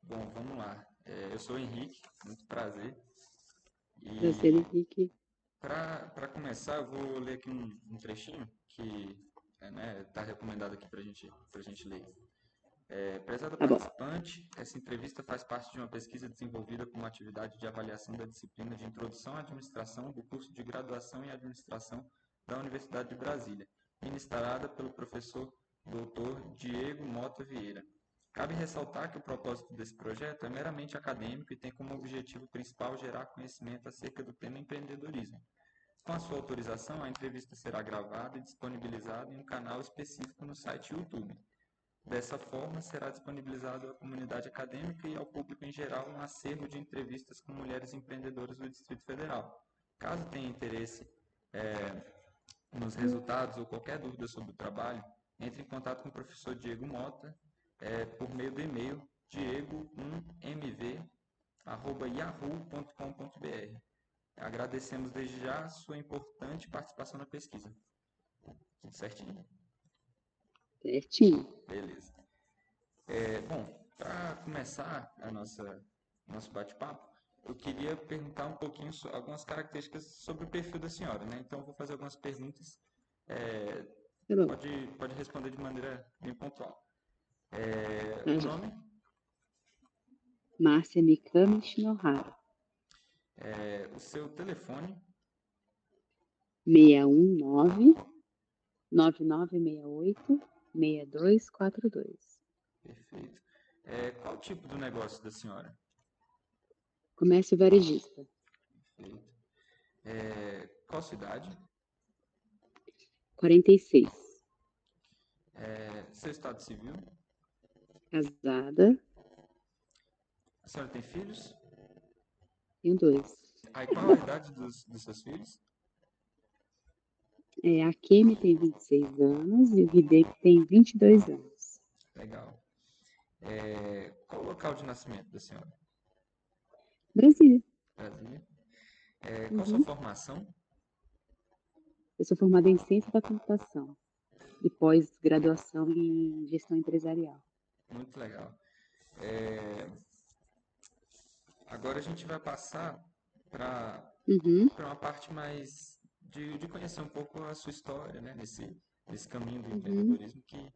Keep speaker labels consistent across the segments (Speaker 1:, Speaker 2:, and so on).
Speaker 1: Bom, vamos lá. Eu sou o Henrique, muito prazer.
Speaker 2: Prazer,
Speaker 1: E
Speaker 2: Henrique.
Speaker 1: para começar, eu vou ler aqui um trechinho que está recomendado aqui para gente ler. Prezada
Speaker 2: Tá bom.
Speaker 1: participante, essa entrevista faz parte de uma pesquisa desenvolvida como atividade de avaliação da disciplina de Introdução à Administração do curso de Graduação em Administração da Universidade de Brasília, ministrada pelo professor Dr. Diego Mota Vieira. Cabe ressaltar que o propósito desse projeto é meramente acadêmico e tem como objetivo principal gerar conhecimento acerca do tema empreendedorismo. Com a sua autorização, a entrevista será gravada e disponibilizada em um canal específico no site YouTube. Dessa forma, será disponibilizado à comunidade acadêmica e ao público em geral um acervo de entrevistas com mulheres empreendedoras do Distrito Federal. Caso tenha interesse nos resultados ou qualquer dúvida sobre o trabalho, entre em contato com o professor Diego Mota por meio do e-mail diego1mv@yahoo.com.br. Agradecemos desde já a sua importante participação na pesquisa. Tudo certinho?
Speaker 2: Certinho.
Speaker 1: Beleza. Bom, para começar nosso bate-papo, eu queria perguntar um pouquinho algumas características sobre o perfil da senhora, né? Então, eu vou fazer algumas perguntas. é,
Speaker 2: Tá bom.
Speaker 1: pode responder de maneira bem pontual.
Speaker 2: Tá
Speaker 1: O
Speaker 2: já.
Speaker 1: nome,
Speaker 2: Márcia Mikami Shinohara.
Speaker 1: o seu telefone,
Speaker 2: 619-9968-6242.
Speaker 1: perfeito. Qual o tipo do negócio da senhora?
Speaker 2: Comércio varejista.
Speaker 1: Perfeito. Qual cidade?
Speaker 2: 46.
Speaker 1: Seu estado civil?
Speaker 2: Casada.
Speaker 1: A senhora tem filhos?
Speaker 2: Tenho dois.
Speaker 1: Aí, qual a idade dos seus filhos?
Speaker 2: A Kemi tem 26 anos e o Hideki tem 22 anos.
Speaker 1: Legal. Qual o local de nascimento da senhora?
Speaker 2: Brasília.
Speaker 1: Brasília. Qual a sua
Speaker 2: Uhum.
Speaker 1: formação?
Speaker 2: Eu sou formada em Ciência da Computação e pós-graduação em Gestão Empresarial.
Speaker 1: Muito legal. É, Agora a gente vai passar para
Speaker 2: Uhum.
Speaker 1: uma parte mais de conhecer um pouco a sua história, né? Nesse caminho do
Speaker 2: Uhum.
Speaker 1: empreendedorismo que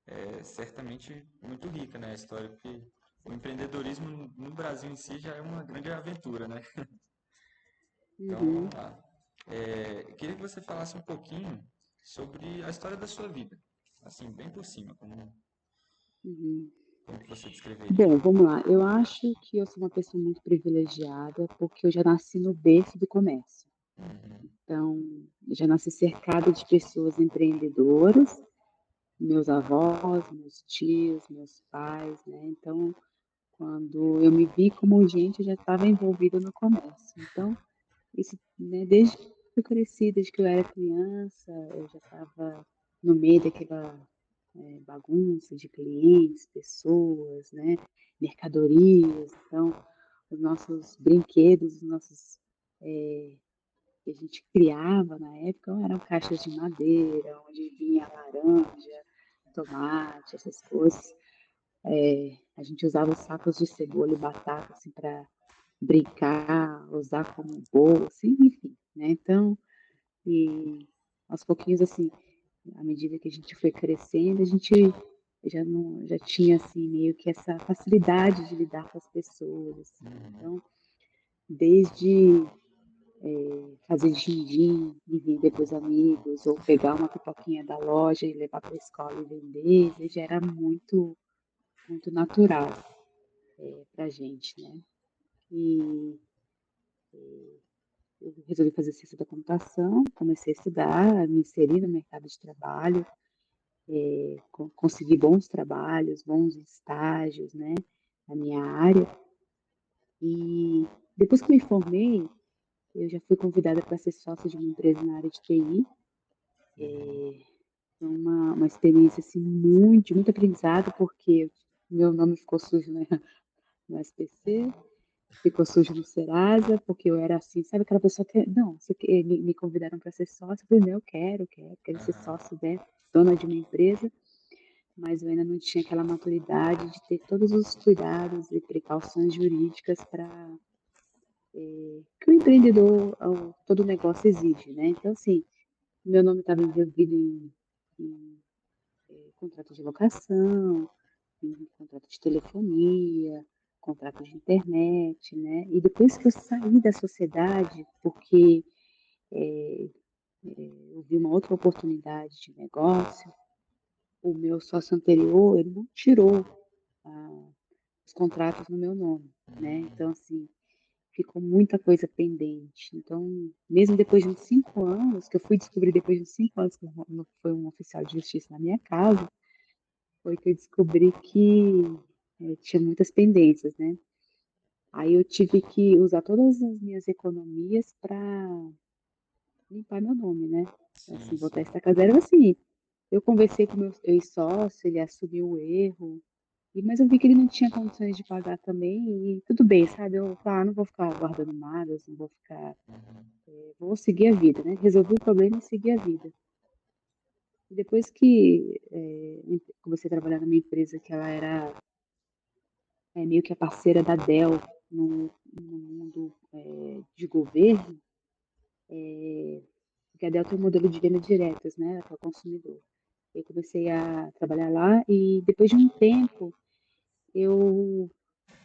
Speaker 1: é certamente muito rica, né? A história que o empreendedorismo no Brasil em si já é uma grande aventura, né? Então
Speaker 2: Uhum.
Speaker 1: vamos lá. Eu queria que você falasse um pouquinho sobre a história da sua vida, assim, bem por cima,
Speaker 2: Uhum.
Speaker 1: como que você descreveria.
Speaker 2: Bom, vamos lá. Eu acho que eu sou uma pessoa muito privilegiada porque eu já nasci no berço do comércio.
Speaker 1: Uhum,
Speaker 2: Então, eu já nasci cercada de pessoas empreendedoras, meus avós, meus tios, meus pais, né? Então, quando eu me vi como gente, eu já estava envolvida no comércio. Então, isso, né, desde que eu cresci, desde que eu era criança, eu já estava no meio daquela bagunça de clientes, pessoas, né, mercadorias. Então, os nossos brinquedos, os nossos que a gente criava na época eram caixas de madeira, onde vinha laranja, tomate, essas coisas. A gente usava os sacos de cebola e batata assim, para brincar, usar como bolo, assim, enfim. Né? Então, e aos pouquinhos, assim, à medida que a gente foi crescendo, a gente já não, já tinha assim meio que essa facilidade de lidar com as pessoas, assim.
Speaker 1: uhum,
Speaker 2: Então, desde fazer din-din e vender para os amigos, ou pegar uma pipoquinha da loja e levar para a escola e vender, isso já era muito, muito natural para a gente, né? E eu resolvi fazer ciência da computação, comecei a estudar, me inseri no mercado de trabalho, consegui bons trabalhos, bons estágios, né, na minha área. E depois que me formei, eu já fui convidada para ser sócia de uma empresa na área de TI.
Speaker 1: uhum.
Speaker 2: Foi uma experiência assim, muito, de muito aprendizado, porque meu nome ficou sujo, né, no SPC, ficou sujo no Serasa, porque eu era assim, sabe aquela pessoa que, não, me convidaram para ser sócia, eu falei, não, eu quero ser
Speaker 1: Aham.
Speaker 2: sócio, né, dona de uma empresa. mas eu ainda não tinha aquela maturidade de ter todos os cuidados e precauções jurídicas para que o empreendedor, todo negócio exige, né? Então, assim, meu nome estava envolvido em contrato de locação, em contrato de telefonia, contrato de internet, né? E depois que eu saí da sociedade, porque eu vi uma outra oportunidade de negócio, o meu sócio anterior, ele não tirou ah, os contratos no meu nome, né? Então, assim, ficou muita coisa pendente. Então, mesmo depois de uns 5 anos, que eu fui descobrir depois de uns 5 anos que foi um oficial de justiça na minha casa, foi que eu descobri que tinha muitas pendências, né? Aí eu tive que usar todas as minhas economias para limpar meu nome, né?
Speaker 1: Sim,
Speaker 2: Assim, botar
Speaker 1: sim.
Speaker 2: estaca zero, assim. Eu conversei com o meu ex-sócio, ele assumiu o erro, mas eu vi que ele não tinha condições de pagar também, e tudo bem, sabe? Eu falei, não vou ficar guardando mágoas, não vou ficar.
Speaker 1: Uhum.
Speaker 2: Vou seguir a vida, né? Resolvi o problema e seguir a vida. E depois que comecei a trabalhar numa empresa que ela era meio que a parceira da Dell no mundo de governo, porque a Dell tem um modelo de venda diretas, né, para o consumidor. Eu comecei a trabalhar lá e depois de um tempo eu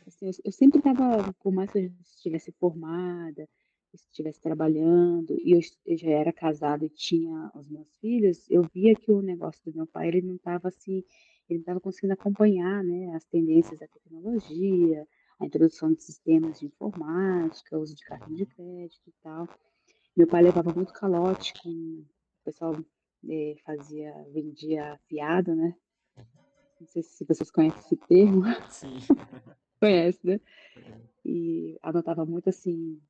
Speaker 2: assim, eu sempre estava, por mais que eu estivesse formada, estivesse trabalhando, e eu já era casada e tinha os meus filhos, eu via que o negócio do meu pai, ele não estava assim, ele não estava conseguindo acompanhar, né, as tendências da tecnologia, a introdução de sistemas de informática, uso de cartão de crédito e tal. Meu pai levava muito calote com o pessoal vendia fiado, né? Não sei se vocês conhecem esse termo.
Speaker 1: Sim.
Speaker 2: Conhece, né? E anotava muito assim,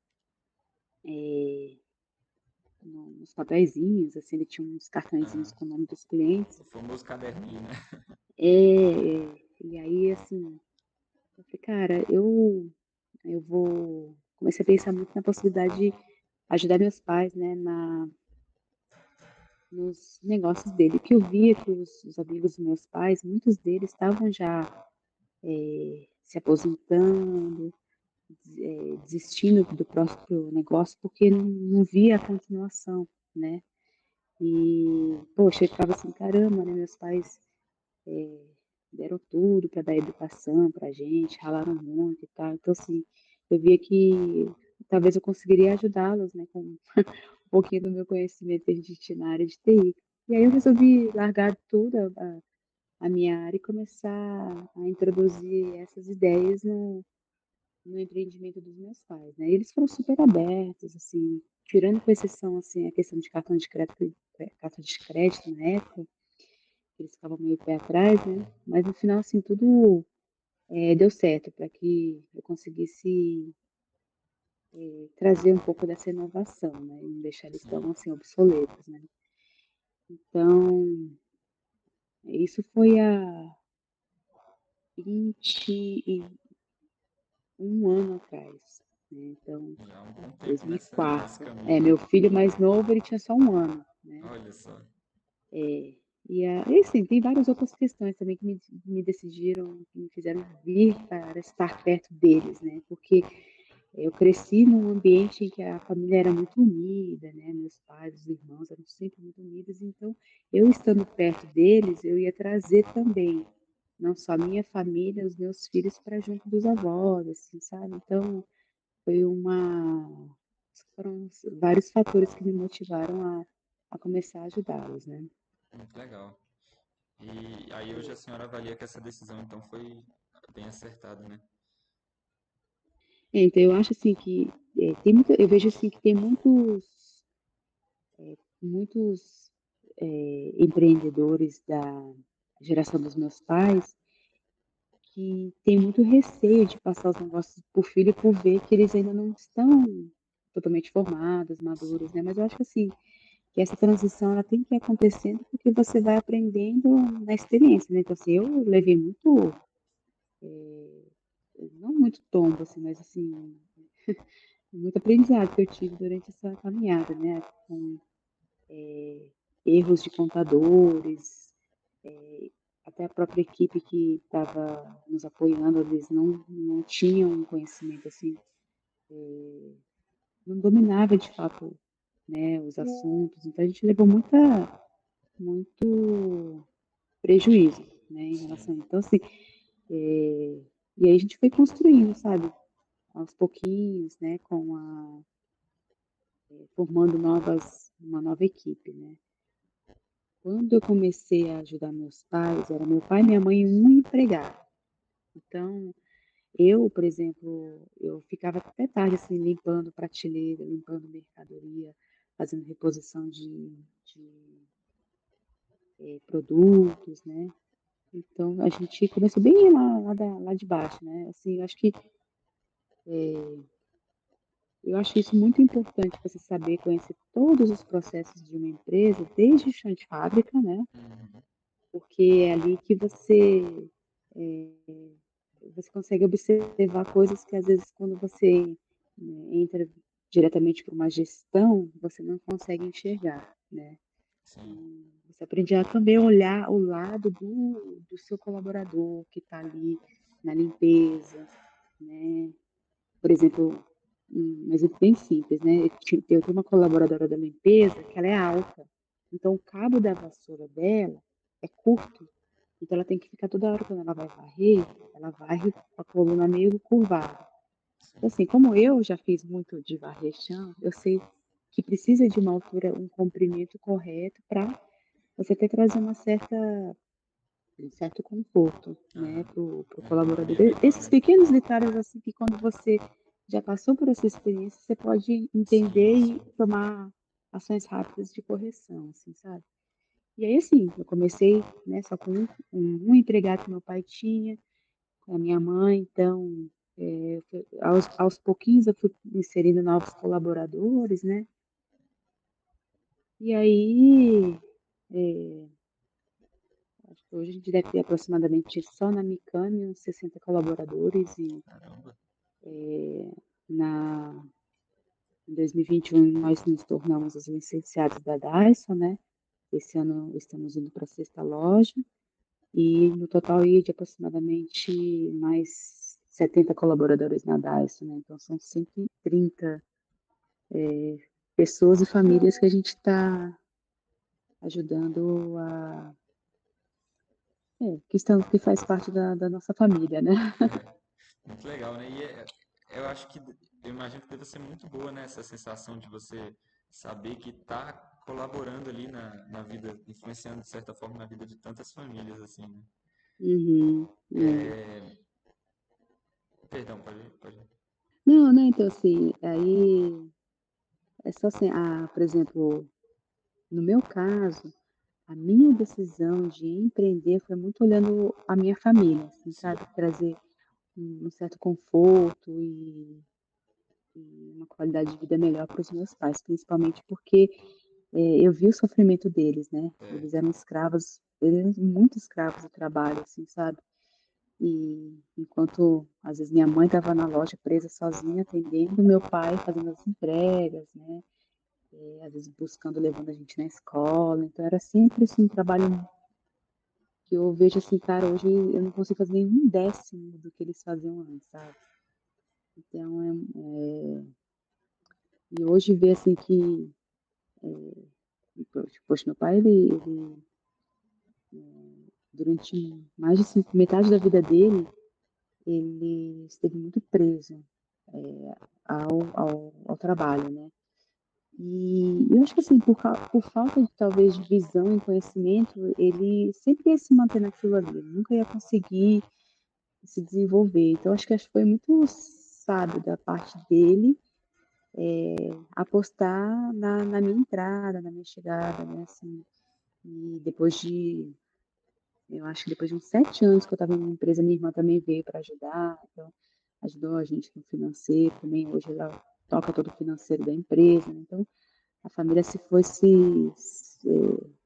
Speaker 2: nos papeizinhos, assim, ele tinha uns cartõezinhos
Speaker 1: Aham.
Speaker 2: com o nome dos clientes.
Speaker 1: O famoso caderninho, né?
Speaker 2: E aí, assim, eu falei, cara, eu vou. Comecei a pensar muito na possibilidade de ajudar meus pais, né, nos negócios dele. Que eu via que os amigos dos meus pais, muitos deles estavam já se aposentando, desistindo do próprio negócio, porque não via a continuação, né? E, poxa, eu ficava assim, caramba, né? Meus pais deram tudo para dar educação pra gente, ralaram muito e tal. Então, assim, eu via que talvez eu conseguiria ajudá-los, né? Com um pouquinho do meu conhecimento que a gente tinha na área de TI. E aí eu resolvi largar tudo, a minha área, e começar a introduzir essas ideias no empreendimento dos meus pais, né? Eles foram super abertos, assim, tirando com exceção, assim, a questão de cartão de crédito na época, eles ficavam meio pé atrás, né? Mas no final, assim, tudo deu certo para que eu conseguisse trazer um pouco dessa inovação, né? E não deixar eles tão,
Speaker 1: Sim.
Speaker 2: assim, obsoletos, né? Então, isso foi há 21 anos atrás, né? Então,
Speaker 1: Já há um bom tempo nesse
Speaker 2: 2004.
Speaker 1: caminho, né?
Speaker 2: Meu filho mais novo, ele tinha só 1 ano, né?
Speaker 1: Olha só.
Speaker 2: E assim, tem várias outras questões também que me decidiram, que me fizeram vir para estar perto deles, né? Porque eu cresci num ambiente em que a família era muito unida, né? Meus pais, os irmãos eram sempre muito unidos, então eu estando perto deles, eu ia trazer também, não só a minha família, os meus filhos para junto dos avós, assim, sabe? Então, foi foram vários fatores que me motivaram a começar a ajudá-los, né?
Speaker 1: Muito legal. E aí hoje a senhora avalia que essa decisão então foi bem acertada, né?
Speaker 2: Então, eu acho assim que eu vejo assim que tem muitos empreendedores da geração dos meus pais que têm muito receio de passar os negócios por filho por ver que eles ainda não estão totalmente formados, maduros,
Speaker 1: Sim.
Speaker 2: né? Mas eu acho que assim, que essa transição ela tem que ir acontecendo porque você vai aprendendo na experiência, né? Então, assim, eu levei não muito tombo, assim, mas assim, muito aprendizado que eu tive durante essa caminhada, né? Com erros de contadores, até a própria equipe que estava nos apoiando, eles não tinham um conhecimento assim, não dominava de fato, né, os assuntos, então a gente levou muito prejuízo, né, em
Speaker 1: Sim.
Speaker 2: relação então assim, eh, e aí a gente foi construindo, sabe, aos pouquinhos, né, formando uma nova equipe, né. Quando eu comecei a ajudar meus pais, era meu pai, minha mãe e um empregado. Então, eu, por exemplo, eu ficava até tarde, assim, limpando prateleira, limpando mercadoria, fazendo reposição de produtos, né. Então a gente começou bem lá de baixo, né, assim, eu acho isso muito importante você saber conhecer todos os processos de uma empresa, desde o chão de fábrica, né,
Speaker 1: Uhum.
Speaker 2: porque é ali que eh, você consegue observar coisas que às vezes quando você, entra diretamente para uma gestão, você não consegue enxergar, né.
Speaker 1: Sim.
Speaker 2: Você aprende a também olhar o lado do seu colaborador que está ali na limpeza, né. Por exemplo, um exemplo bem simples, né, eu tenho uma colaboradora da limpeza que ela é alta, então o cabo da vassoura dela é curto, então ela tem que ficar toda hora quando ela vai varrer, ela varre com a coluna meio curvada. Então,
Speaker 1: Sim.
Speaker 2: assim, como eu já fiz muito de varrer chão, eu sei que precisa de uma altura, um comprimento correto para você até trazer um certo conforto, né,
Speaker 1: Aham.
Speaker 2: para o colaborador.
Speaker 1: Ergonomia melhor,
Speaker 2: Esses
Speaker 1: né?
Speaker 2: pequenos detalhes, assim, que quando você já passou por essa experiência, você pode entender
Speaker 1: Sim,
Speaker 2: e
Speaker 1: sim.
Speaker 2: tomar ações rápidas de correção, assim, sabe. E aí, assim, eu comecei, né, só com um empregado que meu pai tinha, com a minha mãe, então, aos pouquinhos eu fui inserindo novos colaboradores, né. E aí, eh, acho que hoje a gente deve ter aproximadamente só na Micame uns 60 colaboradores e,
Speaker 1: Caramba.
Speaker 2: na em 2021 nós nos tornamos os licenciados da Daiso, né. Esse ano estamos indo para a 6ª loja e no total aí de aproximadamente mais 70 colaboradores na Daiso, né, então são 130 pessoas e famílias que a gente está ajudando que faz parte da nossa família, né.
Speaker 1: Muito legal, né? Eu acho que eu imagino que deve ser muito boa, né? Essa sensação de você saber que está colaborando ali na vida, influenciando de certa forma na vida de tantas famílias, assim, né?
Speaker 2: Uhum, é.
Speaker 1: É, perdão, pode.
Speaker 2: Não, né, então assim, aí é só assim, por exemplo, no meu caso, a minha decisão de empreender foi muito olhando a minha família, assim,
Speaker 1: Sim.
Speaker 2: sabe, trazer um certo conforto e uma qualidade de vida melhor para os meus pais, principalmente porque, eu vi o sofrimento deles, né,
Speaker 1: É,
Speaker 2: eles eram muito escravos do trabalho, assim, sabe. E enquanto às vezes minha mãe estava na loja presa sozinha atendendo, meu pai fazendo as entregas, né, às vezes buscando, levando a gente na escola, então era sempre, assim, um trabalho que eu vejo assim, cara, hoje eu não consigo fazer nem 1/10 do que eles faziam antes, sabe. Então e hoje ver assim que, poxa, meu pai ele durante mais de metade da vida dele, ele esteve muito preso, ao trabalho, né. E eu acho que assim, por falta de talvez de visão e conhecimento, ele sempre ia se manter naquilo ali, ele nunca ia conseguir se desenvolver. Então acho que foi muito sábio da parte dele, apostar na minha entrada, na minha chegada, né, assim. E eu acho que depois de uns 7 anos que eu estava em uma empresa, minha irmã também veio para ajudar, então ajudou a gente no financeiro também, hoje ela toca todo o financeiro da empresa, né, então a família se foi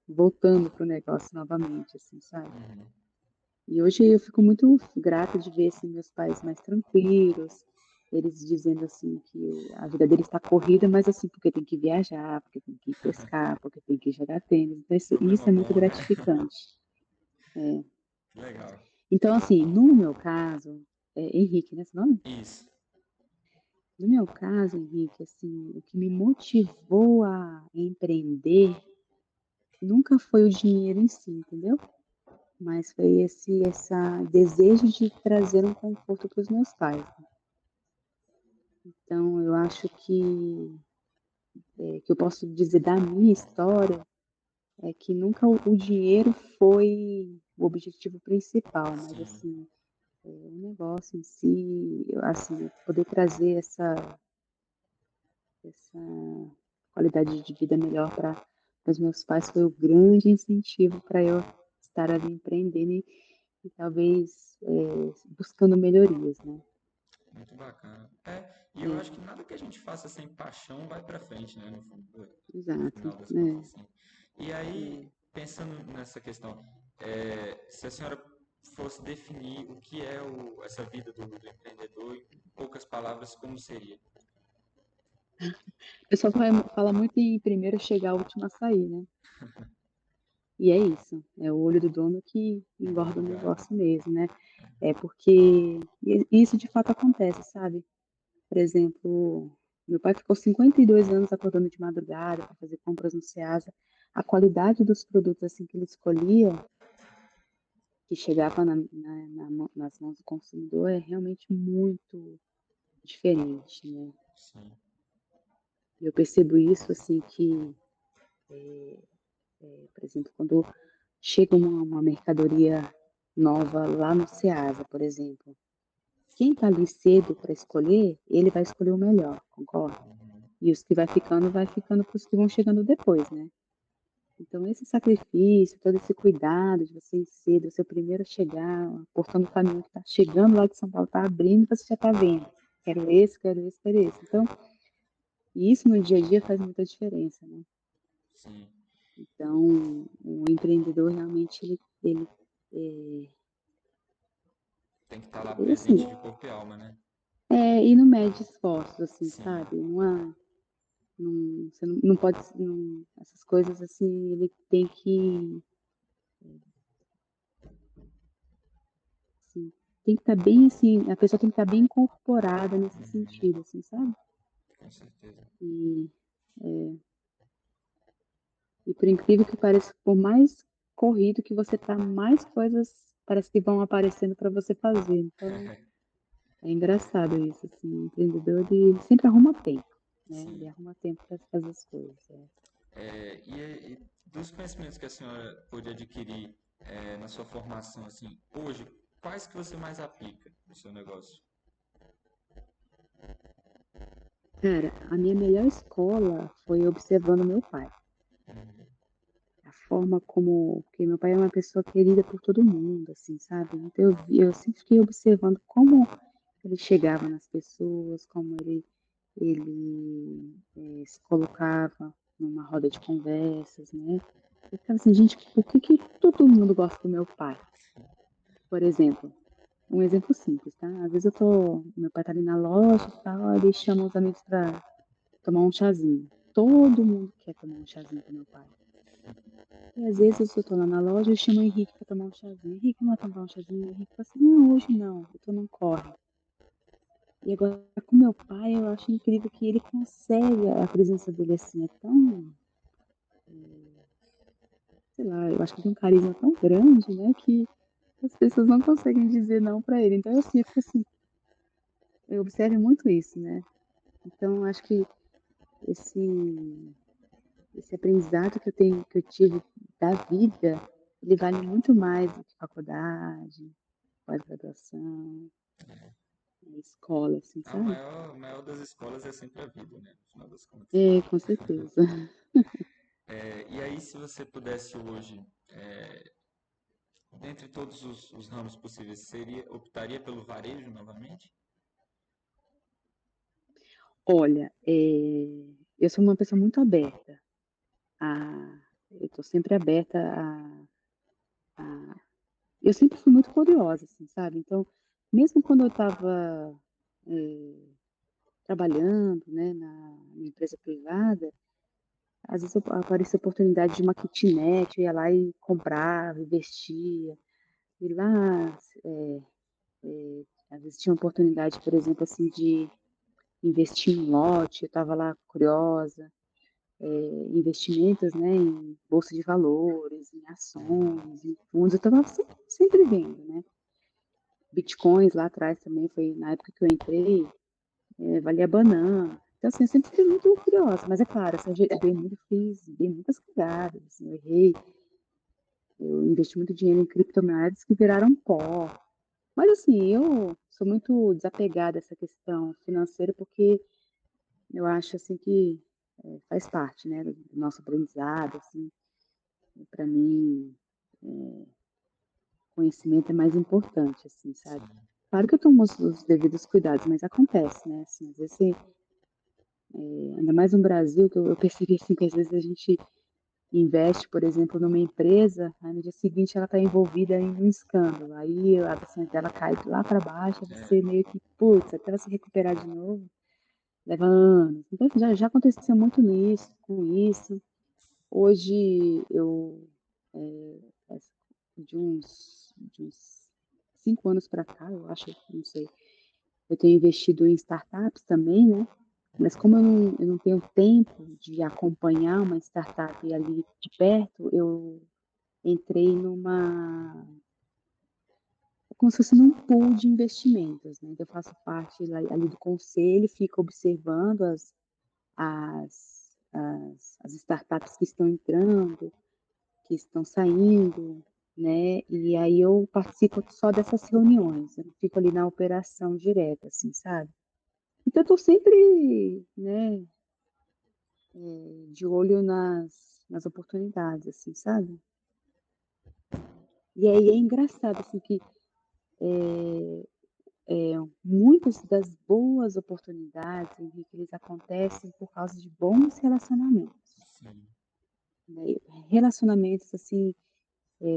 Speaker 2: voltando para o negócio novamente, assim, sabe.
Speaker 1: uhum.
Speaker 2: E hoje eu fico muito grata de ver, assim, meus pais mais tranquilos, eles dizendo, assim, que a vida deles está corrida, mas, assim, porque tem que viajar, porque tem que ir pescar, porque tem que jogar tênis, então isso
Speaker 1: Problema
Speaker 2: é muito
Speaker 1: bom, né?
Speaker 2: gratificante. É.
Speaker 1: Legal.
Speaker 2: Então, assim, no meu caso, Henrique, né, seu nome?
Speaker 1: Isso.
Speaker 2: No meu caso, Henrique, assim, o que me motivou a empreender nunca foi o dinheiro em si, entendeu? Mas foi esse essa desejo de trazer um conforto para os meus pais. Então eu acho que eu posso dizer da minha história, é que nunca o dinheiro foi o objetivo principal, mas
Speaker 1: Sim,
Speaker 2: assim, o negócio em si, assim, poder trazer essa qualidade de vida melhor para os meus pais foi o grande incentivo para eu estar ali empreendendo e talvez, buscando melhorias, né.
Speaker 1: muito bacana. E eu acho
Speaker 2: É,
Speaker 1: que nada que a gente faça sem paixão vai para frente, né? No
Speaker 2: exato,
Speaker 1: final das contas,
Speaker 2: né.
Speaker 1: assim. E aí, pensando nessa questão, se a senhora fosse definir o que é essa vida do empreendedor, em poucas palavras, como seria?
Speaker 2: O pessoal fala muito em primeiro chegar, último a sair, né. E é isso, é o olho do dono que engorda
Speaker 1: Engorda
Speaker 2: o
Speaker 1: o gado.
Speaker 2: negócio mesmo, né. É porque isso de fato acontece, sabe. Por exemplo, meu pai ficou 52 anos acordando de madrugada para fazer compras no Ceasa. A qualidade dos produtos, assim, que ele escolhia, que chegava nas mãos do consumidor, é realmente muito diferente, né.
Speaker 1: Sim.
Speaker 2: E eu percebo isso, assim, que, por exemplo, quando chega uma mercadoria nova lá no Ceasa, por exemplo, quem está ali cedo para escolher, ele vai escolher o melhor, concorda?
Speaker 1: Uhum.
Speaker 2: E os que vai ficando para os que vão chegando depois, né. Então esse sacrifício, todo esse cuidado de você ir cedo, ser o primeiro a chegar, portando o caminhão que está chegando lá de São Paulo, está abrindo, você já está vendo: "Quero esse, quero esse, quero esse". Então, isso no dia a dia faz muita diferença, né.
Speaker 1: Sim.
Speaker 2: Então, o empreendedor realmente eh,
Speaker 1: Tem que estar lá
Speaker 2: ele assim,
Speaker 1: presente de corpo e alma, né?
Speaker 2: e não mede esforços, assim,
Speaker 1: Sim.
Speaker 2: sabe, você não pode essas coisas, assim, ele tem que, assim, tem que estar bem, assim, a pessoa tem que estar bem incorporada nesse
Speaker 1: Uhum.
Speaker 2: sentido, assim, sabe.
Speaker 1: Com certeza.
Speaker 2: E, eh, e por incrível que pareça, por mais corrido que você tá, mais coisas parece que vão aparecendo para você fazer, então é engraçado isso, assim, o empreendedor ele sempre arruma tempo, né, ele
Speaker 1: Sim.
Speaker 2: arruma tempo para fazer as coisas, é.
Speaker 1: E dos conhecimentos que a senhora pôde adquirir na sua formação, assim, hoje, quais que você mais aplica no seu negócio?
Speaker 2: Cara, a minha melhor escola foi observando meu pai.
Speaker 1: Uhum.
Speaker 2: A forma como porque meu pai é uma pessoa querida por todo mundo, assim, sabe. Então eu sempre fiquei observando como ele chegava nas pessoas, como ele, se colocava numa roda de conversas, né. Eu ficava assim: "Gente, por que que todo mundo gosta do meu pai?". Por exemplo, um exemplo simples, tá. Às vezes meu pai tá ali na loja e tal, aí ele chama os amigos pra tomar um chazinho. Todo mundo quer tomar um chazinho com meu pai. E às vezes eu tô lá na loja e chamo o Henrique pra tomar um chazinho. "Henrique, vamos lá tomar um chazinho?". O Henrique fala assim: "Não, hoje não, eu tô num corre". E agora com meu pai eu acho incrível que ele consegue, a presença dele, assim, é tão, sei lá, eu acho que tem um carisma tão grande, né, que as pessoas não conseguem dizer não pra ele. Então eu fico assim, eu observo muito isso, né. Então acho que esse esse aprendizado que eu tive da vida, ele vale muito mais do que faculdade, pós-graduação, escola, assim,
Speaker 1: A
Speaker 2: sabe.
Speaker 1: maior das escolas é sempre a vida, né? No final das contas.
Speaker 2: É, com certeza.
Speaker 1: E aí, se você pudesse hoje, dentre todos os ramos possíveis, optaria pelo varejo novamente?
Speaker 2: Olha, eu sou uma pessoa muito aberta a eu estou sempre aberta a eu sempre fui muito curiosa, assim, sabe. Então, mesmo quando eu estava, eh, trabalhando, né, na empresa privada, às vezes aparecia a oportunidade de uma kitnet, eu ia lá e comprava, investia. E lá, às vezes tinha oportunidade, por exemplo, assim, de investir em lote, eu estava lá curiosa, investimentos, né, em bolsa de valores, em ações, em fundos, eu estava sempre vendo, né. Bitcoins lá atrás também foi na época que eu entrei, valia banana. Então, assim, eu sempre fui muito curiosa, mas é claro, assim, dei muitas cagadas, assim, eu errei, eu investi muito dinheiro em criptomoedas que viraram pó. Mas assim, eu sou muito desapegada a essa questão financeira, porque eu acho, assim, que, faz parte, né, do nosso aprendizado, assim, para mim, conhecimento é mais importante, assim, sabe.
Speaker 1: Sim.
Speaker 2: Claro que eu tomo os devidos cuidados, mas acontece, né, assim, às vezes você, ainda mais no Brasil, que eu percebi, assim, que às vezes a gente investe, por exemplo, numa empresa, aí no dia seguinte ela está envolvida em um escândalo, aí a ação dela cai lá para baixo, aí
Speaker 1: É,
Speaker 2: você meio que, putz, até ela se recuperar de novo, leva anos. Então já aconteceu muito com isso. Hoje eu, essa de uns 5 anos para cá, eu acho, não sei, eu tenho investido em startups também, né, mas como eu não tenho tempo de acompanhar uma startup ali de perto, eu entrei como se fosse num pool de investimentos, né, então eu faço parte ali do conselho, fico observando as startups que estão entrando, que estão saindo, né, e aí eu participo só dessas reuniões, eu não fico ali na operação direta, assim, sabe. Então eu tô sempre, né, de olho nas oportunidades, assim, sabe. E aí é engraçado, assim, que, muitas das boas oportunidades, Henrique, eles acontecem por causa de bons relacionamentos,
Speaker 1: sim.
Speaker 2: né. Relacionamentos, assim,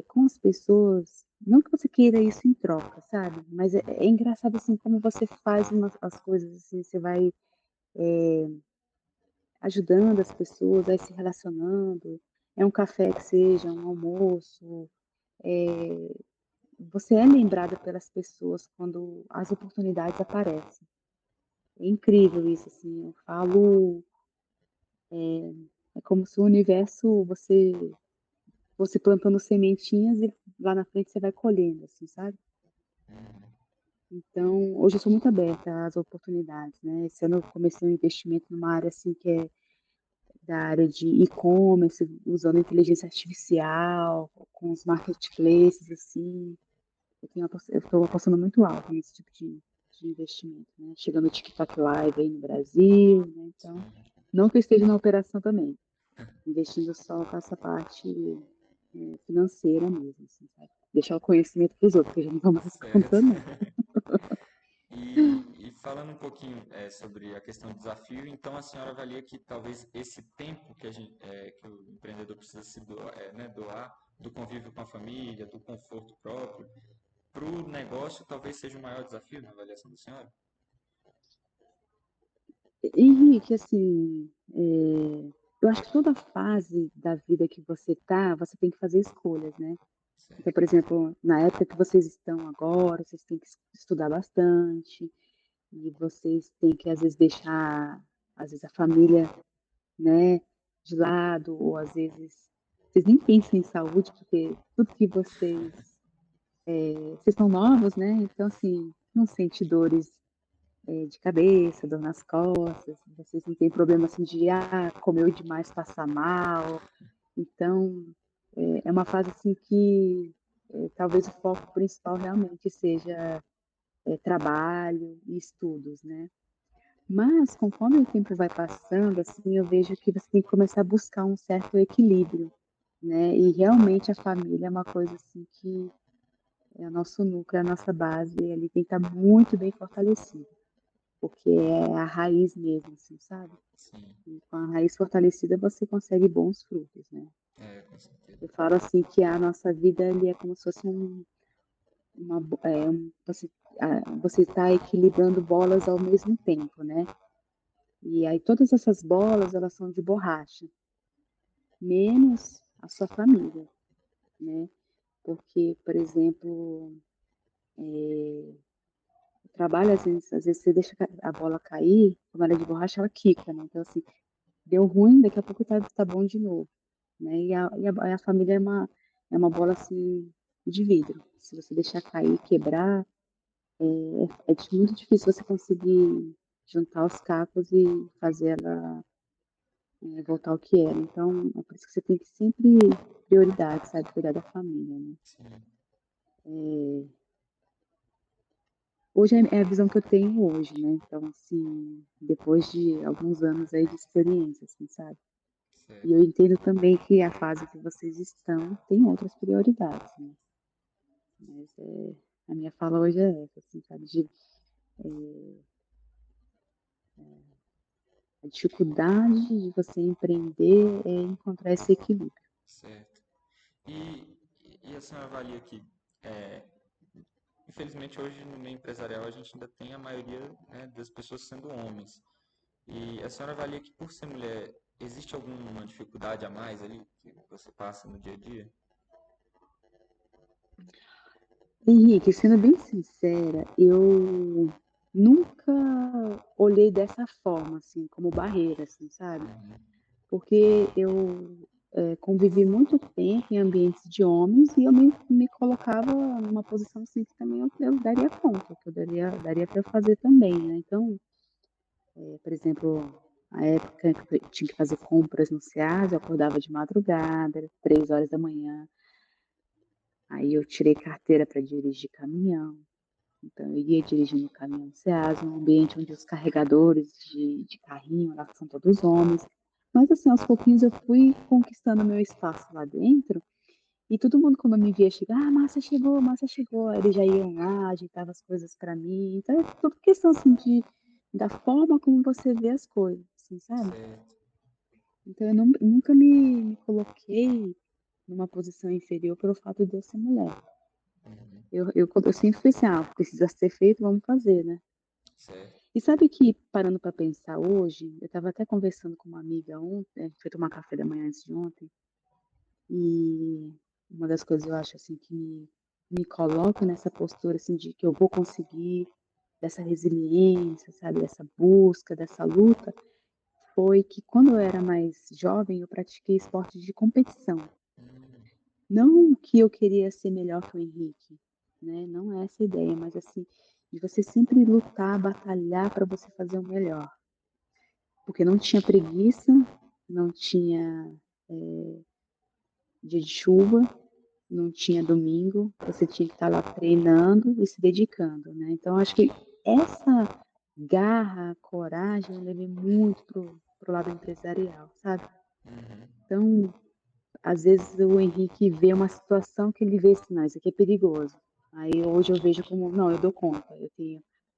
Speaker 2: com as pessoas, não que você queira isso em troca, sabe, mas é engraçado, assim, como você faz as coisas, assim, você vai ajudando as pessoas, vai se relacionando, é um café que seja, um almoço, você é lembrada pelas pessoas quando as oportunidades aparecem. É incrível isso, assim, eu falo, é como se o universo você plantando sementinhas e lá na frente você vai colhendo, assim, sabe.
Speaker 1: Uhum.
Speaker 2: Então, hoje eu sou muito aberta às oportunidades, né. Esse ano eu comecei um investimento numa área, assim, que é da área de e-commerce, usando inteligência artificial, com os marketplaces, assim. Eu estou apostando muito alto nesse tipo de investimento, né. Chegando o TikTok Live aí no Brasil, né, então
Speaker 1: Sim.
Speaker 2: não que eu esteja na operação também, investindo só com essa parte, financeira mesmo, assim, sabe. Deixar o conhecimento para os outros, que eu já não estou mais
Speaker 1: Certo.
Speaker 2: contando não.
Speaker 1: E falando um pouquinho sobre a questão do desafio, então a senhora avalia que talvez esse tempo que o empreendedor precisa né, doar do convívio com a família, do conforto próprio, para o negócio talvez seja o maior desafio na avaliação da senhora?
Speaker 2: Henrique, assim, eu acho que toda fase da vida que você tá, você tem que fazer escolhas, né. Então,
Speaker 1: Certo.
Speaker 2: por exemplo, na época que vocês estão agora, vocês têm que estudar bastante, e vocês têm que, às vezes, deixar, às vezes, a família, né, de lado, ou às vezes vocês nem pensam em saúde, porque tudo que vocês estão novos, né, então, assim, não sente dores, de cabeça, dor nas costas, vocês não têm problema, assim, de, comeu demais, passar mal. Então, é uma fase, assim, que, talvez o foco principal realmente seja, trabalho e estudos, né. Mas conforme o tempo vai passando, assim, eu vejo que você tem que começar a buscar um certo equilíbrio, né, e realmente a família é uma coisa, assim, que é o nosso núcleo, é a nossa base, e ali tem que estar muito bem fortalecido, porque é a raiz mesmo, assim, sabe.
Speaker 1: Sim,
Speaker 2: E com a raiz fortalecida você consegue bons frutos, né.
Speaker 1: com certeza.
Speaker 2: Eu falo, assim, que a nossa vida ali é como se fosse você está equilibrando bolas ao mesmo tempo, né. E aí todas essas bolas, elas são de borracha, menos a sua família, né. porque, por exemplo, o trabalho, às vezes você deixa a bola cair, quando ela é de borracha, ela quica, né? Então, assim, deu ruim, daqui a pouco tá bom de novo, né? E a família é uma bola, assim, de vidro. Se você deixar cair, quebrar, é muito difícil você conseguir juntar os cacos e fazer ela voltar ao que era. Então, é por isso que você tem que sempre prioridade, sabe? Cuidar da família, né?
Speaker 1: Sim,
Speaker 2: Hoje é a visão que eu tenho hoje, né? Então, assim, depois de alguns anos aí de experiência, assim, sabe? E eu
Speaker 1: certo.
Speaker 2: entendo também que a fase que vocês estão tem outras prioridades, né? Mas a minha fala hoje é essa, assim, sabe? A dificuldade de você empreender é encontrar esse equilíbrio.
Speaker 1: Certo. E a senhora avalia que, é, infelizmente, hoje no meio empresarial a gente ainda tem a maioria, né, das pessoas sendo homens. E a senhora avalia que, por ser mulher, existe alguma dificuldade a mais ali que você passa no dia a dia?
Speaker 2: Henrique, sendo bem sincera, eu nunca olhei dessa forma, assim, como barreira, assim, sabe?
Speaker 1: Uhum,
Speaker 2: Porque eu convivi muito tempo em ambientes de homens e eu me colocava numa posição assim que também eu daria conta, que eu daria para fazer também, né? Então, por exemplo, a época que eu tinha que fazer compras no SEAS, eu acordava de madrugada, era 3 horas da manhã, aí eu tirei carteira para dirigir caminhão, então eu ia dirigindo o caminhão do SEAS, num ambiente onde os carregadores de carrinho lá são todos homens, mas assim, aos pouquinhos eu fui conquistando meu espaço lá dentro. E todo mundo, quando me via chegar, Márcia chegou. Eles já iam lá, ajeitavam as coisas para mim. Então, é tudo questão, assim, da forma como você vê as coisas, assim, sabe?
Speaker 1: certo.
Speaker 2: Então, eu nunca me coloquei numa posição inferior pelo fato de eu ser mulher.
Speaker 1: Uhum,
Speaker 2: Eu sempre fui assim, precisa ser feito, vamos fazer, né?
Speaker 1: certo.
Speaker 2: E sabe que, parando para pensar hoje, eu estava até conversando com uma amiga ontem, a gente foi tomar café da manhã antes de ontem, e uma das coisas eu acho assim que me coloca nessa postura assim de que eu vou conseguir, dessa resiliência, sabe, dessa busca, dessa luta, foi que quando eu era mais jovem eu pratiquei esporte de competição.
Speaker 1: Hum,
Speaker 2: Não que eu queria ser melhor que o Henrique, né? Não é essa a ideia, mas assim, de você sempre lutar, batalhar para você fazer o melhor. Porque não tinha preguiça, não tinha dia de chuva, não tinha domingo, você tinha que estar lá treinando e se dedicando, né? Então, acho que essa garra, coragem, eu levei muito pro lado empresarial, sabe?
Speaker 1: uhum,
Speaker 2: Então, às vezes o Henrique vê uma situação que ele vê assim, não, isso aqui é perigoso. Aí hoje eu vejo como, não, eu dou conta,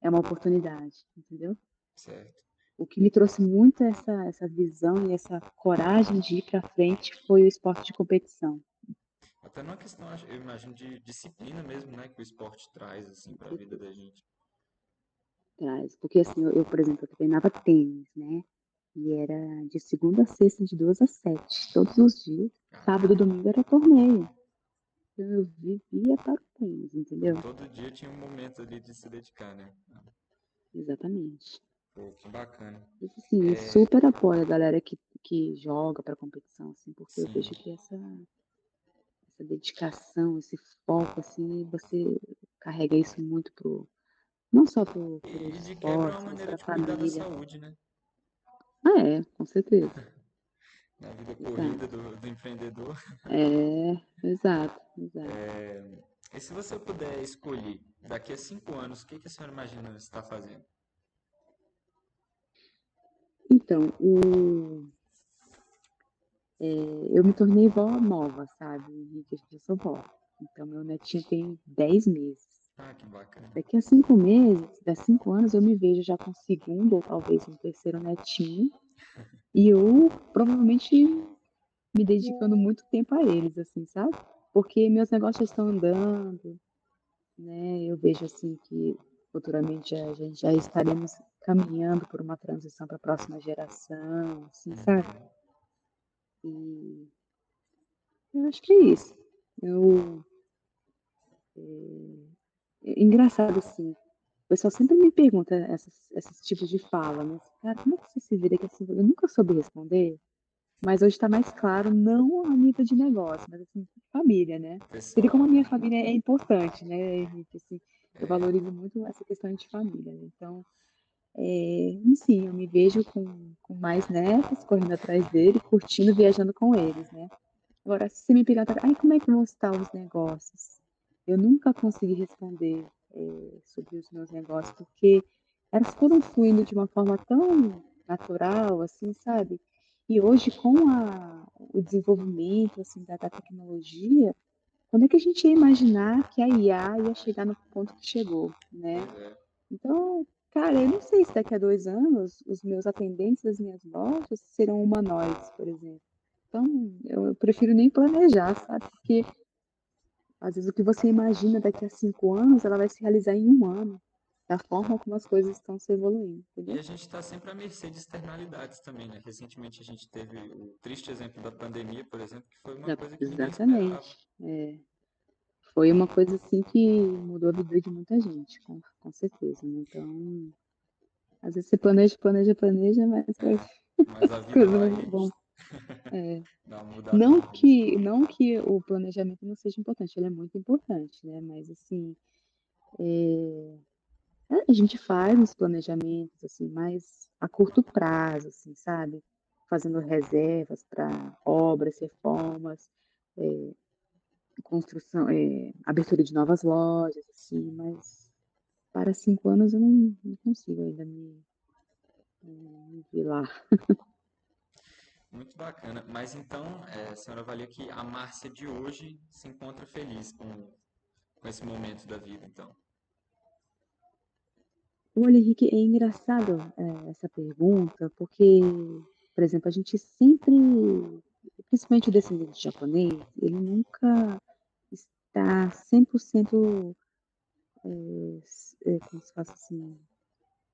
Speaker 2: é uma oportunidade, entendeu?
Speaker 1: certo.
Speaker 2: O que me trouxe muito essa visão e essa coragem de ir para frente foi o esporte de competição.
Speaker 1: Até numa questão, eu imagino, de disciplina mesmo, né, que o esporte traz, assim, para a vida da gente.
Speaker 2: Traz. Porque assim, eu, por exemplo, eu treinava tênis, né? E era de segunda a sexta, de 2 às 7, todos os dias. Sábado e
Speaker 1: Caramba.
Speaker 2: domingo era torneio. Então eu vivia para o tênis,
Speaker 1: Então,
Speaker 2: entendeu?
Speaker 1: todo dia tinha um momento ali de se dedicar, né?
Speaker 2: Exatamente.
Speaker 1: Pô, que bacana.
Speaker 2: Mas assim, eu
Speaker 1: É,
Speaker 2: super apoio a galera que joga para competição, assim, porque eu
Speaker 1: sim.
Speaker 2: vejo que essa dedicação, esse foco, assim, você carrega isso muito não só pro
Speaker 1: E de quebra é uma
Speaker 2: esporte, mas
Speaker 1: maneira
Speaker 2: para a
Speaker 1: de cuidar da
Speaker 2: família.
Speaker 1: saúde, né?
Speaker 2: Ah, é, com certeza.
Speaker 1: Na vida corrida
Speaker 2: Exato.
Speaker 1: do empreendedor.
Speaker 2: Exato, exato.
Speaker 1: E se você puder escolher, daqui a 5 anos, o que que a senhora imagina estar fazendo?
Speaker 2: Então, eu me tornei vó nova, sabe? Henrique, eu sou vó. Então, meu netinho tem 10 meses.
Speaker 1: Ah, que bacana.
Speaker 2: Daqui a 5 meses, daqui a 5 anos, eu me vejo já com o segundo ou talvez um terceiro netinho. E eu provavelmente me dedicando muito tempo a eles, assim, sabe? Porque meus negócios já estão andando, né? Eu vejo assim que futuramente a gente já estaremos caminhando por uma transição para a próxima geração, assim, sabe?
Speaker 1: Uhum.
Speaker 2: E eu acho que é isso. Eu É engraçado, assim, o pessoal sempre me pergunta esses tipos de fala, né? Cara, como é que você se vira que assim? Eu nunca soube responder, mas hoje está mais claro, não a nível de negócio, mas assim, família, né? Você vê como a
Speaker 1: Pessoal,
Speaker 2: minha
Speaker 1: né?
Speaker 2: família é importante, né, Henrique? Assim, eu
Speaker 1: É,
Speaker 2: valorizo muito essa questão de família, né? Então, e sim, eu me vejo com mais netos, correndo atrás dele, curtindo, viajando com eles, né? Agora, se você me perguntar, ai, como é que vão estar os negócios? Eu nunca consegui responder sobre os meus negócios, porque elas foram fluindo de uma forma tão natural, assim, sabe? E hoje, com o desenvolvimento, assim, da tecnologia, quando é que a gente ia imaginar que a IA ia chegar no ponto que chegou, né?
Speaker 1: pois é.
Speaker 2: Então, cara, eu não sei se daqui a 2 anos os meus atendentes das minhas lojas serão humanoides, por exemplo. Então, eu prefiro nem planejar, sabe? Porque às vezes o que você imagina daqui a 5 anos, ela vai se realizar em um ano, da forma como as coisas estão se evoluindo,
Speaker 1: E
Speaker 2: entendeu?
Speaker 1: a gente está sempre à mercê de externalidades também, né? Recentemente a gente teve o triste exemplo da pandemia, por exemplo, que foi uma coisa que ninguém esperava.
Speaker 2: Exatamente. Foi uma coisa assim que mudou a vida de muita gente, com certeza, né? Então, às vezes você planeja, planeja, planeja, mas
Speaker 1: É, mas a
Speaker 2: as
Speaker 1: vida
Speaker 2: coisas
Speaker 1: vai
Speaker 2: não vão. É,
Speaker 1: dar uma mudada
Speaker 2: não
Speaker 1: na vida.
Speaker 2: que o planejamento não seja importante, ele é muito importante, né? Mas assim, a gente faz uns planejamentos assim, mais a curto prazo, assim, sabe? Fazendo reservas para obras, reformas, é, construção, abertura de novas lojas, assim, mas para 5 anos eu não consigo ainda me ver lá.
Speaker 1: Muito bacana. Mas então, a senhora avalia que a Márcia de hoje se encontra feliz com esse momento da vida, então.
Speaker 2: Olha, Henrique, é engraçado essa pergunta, porque, por exemplo, a gente sempre, principalmente o descendente japonês, ele nunca está 100% como se fala assim,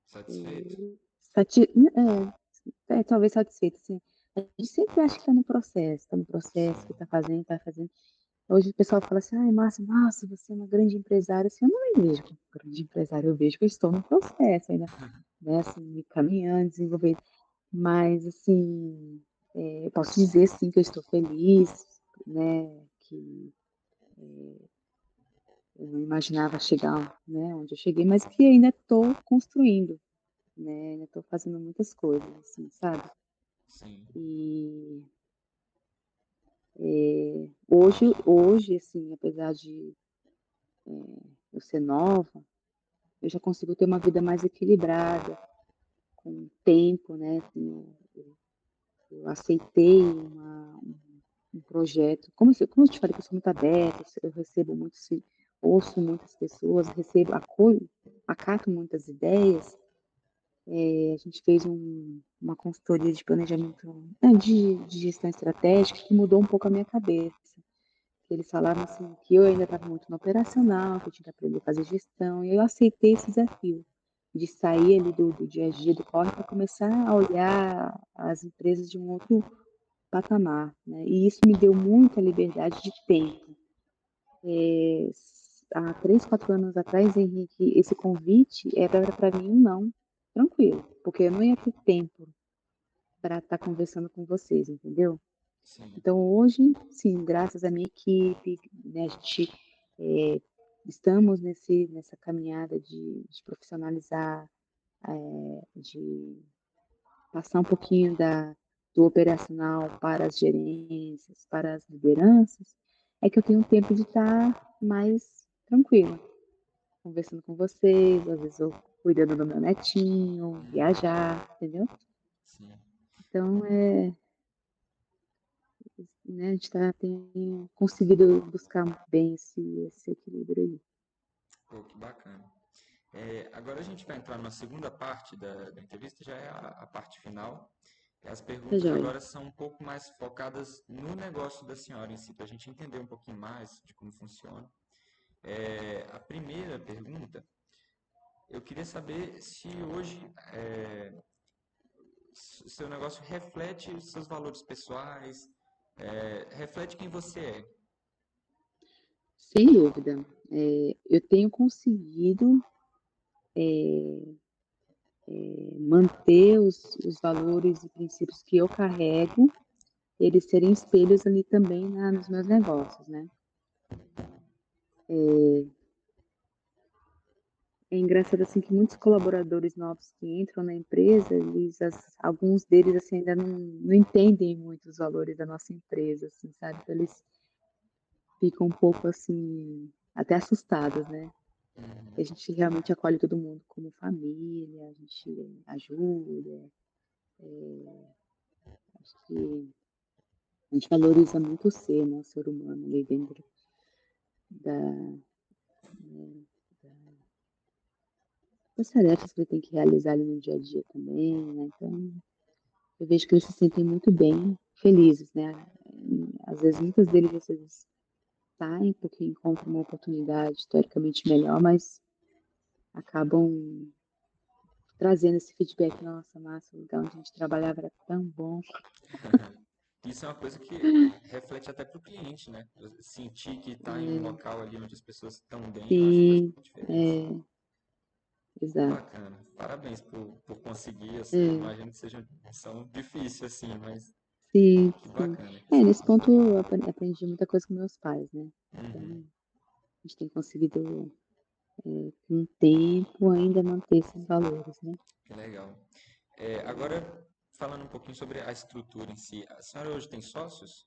Speaker 1: Satisfeito?
Speaker 2: sati talvez satisfeito, assim. A gente sempre acha que está no processo, que
Speaker 1: Sim.
Speaker 2: está fazendo. Hoje o pessoal fala assim, ai, Márcia, nossa, você é uma grande empresária. Assim, eu não me vejo como grande empresária, eu vejo que eu estou no processo ainda, né, assim, me caminhando, desenvolvendo. Mas, assim, eu posso dizer, sim, que eu estou feliz, né, que eu não imaginava chegar, né, onde eu cheguei, mas que ainda estou construindo, né, ainda estou fazendo muitas coisas, assim, sabe?
Speaker 1: Sim.
Speaker 2: E hoje, assim, apesar de eu ser nova, eu já consigo ter uma vida mais equilibrada, com tempo, né? Assim, eu aceitei um projeto. Como eu te falei que eu sou muito aberta, eu recebo muitos, ouço muitas pessoas, recebo, acolho, acato muitas ideias. A gente fez uma consultoria de planejamento, de gestão estratégica que mudou um pouco a minha cabeça. Eles falaram assim que eu ainda estava muito no operacional, que eu tinha que aprender a fazer gestão, e eu aceitei esse desafio de sair ali do dia a dia do corre para começar a olhar as empresas de um outro patamar, né? E isso me deu muita liberdade de tempo. É, há 3, 4 anos atrás, Henrique, esse convite era para mim um não, tranquilo, porque eu não ia ter tempo para estar conversando com vocês, entendeu?
Speaker 1: Sim.
Speaker 2: Então, hoje, sim, graças à minha equipe, né, a gente é, estamos nessa caminhada de profissionalizar, de passar um pouquinho do operacional para as gerências, para as lideranças, é que eu tenho tempo de estar mais tranquila, conversando com vocês, às vezes eu cuidando do meu netinho,
Speaker 1: Uhum.
Speaker 2: viajar, entendeu?
Speaker 1: Sim.
Speaker 2: Então, né, a gente tem conseguido buscar bem esse equilíbrio aí.
Speaker 1: Pô, que bacana. Agora a gente vai entrar na segunda parte da entrevista, já é a parte final. As
Speaker 2: Tá
Speaker 1: perguntas
Speaker 2: joia.
Speaker 1: agora são um pouco mais focadas no negócio da senhora em si, para a gente entender um pouquinho mais de como funciona. A primeira pergunta, eu queria saber se hoje seu negócio reflete os seus valores pessoais, reflete quem você é.
Speaker 2: Sem dúvida. Eu tenho conseguido manter os valores e princípios que eu carrego, eles serem espelhos ali também nos meus negócios, né? É engraçado assim que muitos colaboradores novos que entram na empresa, alguns deles assim ainda não entendem muito os valores da nossa empresa, assim, sabe? Então, eles ficam um pouco assim, até assustados, né? A
Speaker 1: Uhum.
Speaker 2: gente realmente acolhe todo mundo como família, a gente ajuda, acho que a gente valoriza muito o ser, né, o ser humano ali dentro da, das tarefas que ele tem que realizar ali no dia a dia também, né? Então, eu vejo que eles se sentem muito bem, felizes, né? Às vezes, muitas deles vocês saem porque encontram uma oportunidade teoricamente melhor, mas acabam trazendo esse feedback. Nossa, massa, o lugar onde a gente trabalhava era tão bom.
Speaker 1: Isso é uma coisa que reflete até para o cliente, né? Sentir que está em um local ali onde as pessoas estão bem, eu acho que faz
Speaker 2: Sim,
Speaker 1: muita diferença. Que
Speaker 2: exato.
Speaker 1: bacana. Parabéns por conseguir, assim,
Speaker 2: É,
Speaker 1: imagino que seja uma missão difícil, assim, mas
Speaker 2: sim,
Speaker 1: que
Speaker 2: sim.
Speaker 1: bacana que
Speaker 2: É,
Speaker 1: você
Speaker 2: nesse
Speaker 1: conseguiu.
Speaker 2: ponto eu aprendi muita coisa com meus pais, né? Então,
Speaker 1: Uhum,
Speaker 2: a gente tem conseguido, com o tempo, ainda manter esses valores, né?
Speaker 1: que legal. Agora, falando um pouquinho sobre a estrutura em si, a senhora hoje tem sócios?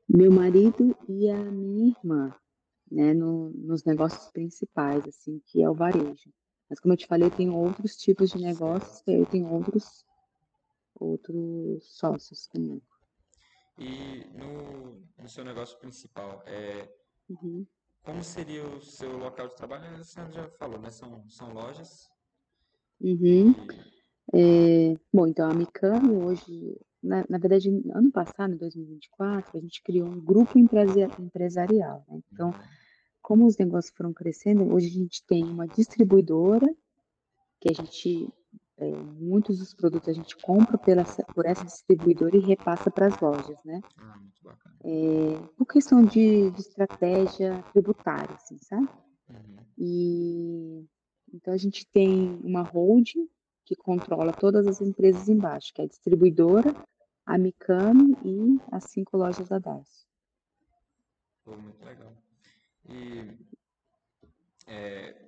Speaker 2: Meu marido e a minha irmã, né, nos negócios principais, assim, que é o varejo. Mas como eu te falei, eu tenho outros tipos de negócios,
Speaker 1: Certo.
Speaker 2: que aí eu tenho outros sócios comigo.
Speaker 1: E no seu negócio principal,
Speaker 2: Uhum,
Speaker 1: como seria o seu local de trabalho? A senhora já falou, né? São lojas
Speaker 2: uhum.
Speaker 1: e...
Speaker 2: Bom, então a Micano hoje, na verdade, ano passado, em 2024, a gente criou um grupo empresarial, né? Então,
Speaker 1: Uhum,
Speaker 2: como os negócios foram crescendo, hoje a gente tem uma distribuidora que a gente, muitos dos produtos a gente compra por essa distribuidora e repassa para as lojas, né?
Speaker 1: ah, muito bacana.
Speaker 2: Por questão de estratégia tributária, assim, sabe?
Speaker 1: Uhum.
Speaker 2: E então a gente tem uma holding que controla todas as empresas embaixo, que é a distribuidora, a Micame e as 5 lojas da Darcy.
Speaker 1: Pô, muito legal. E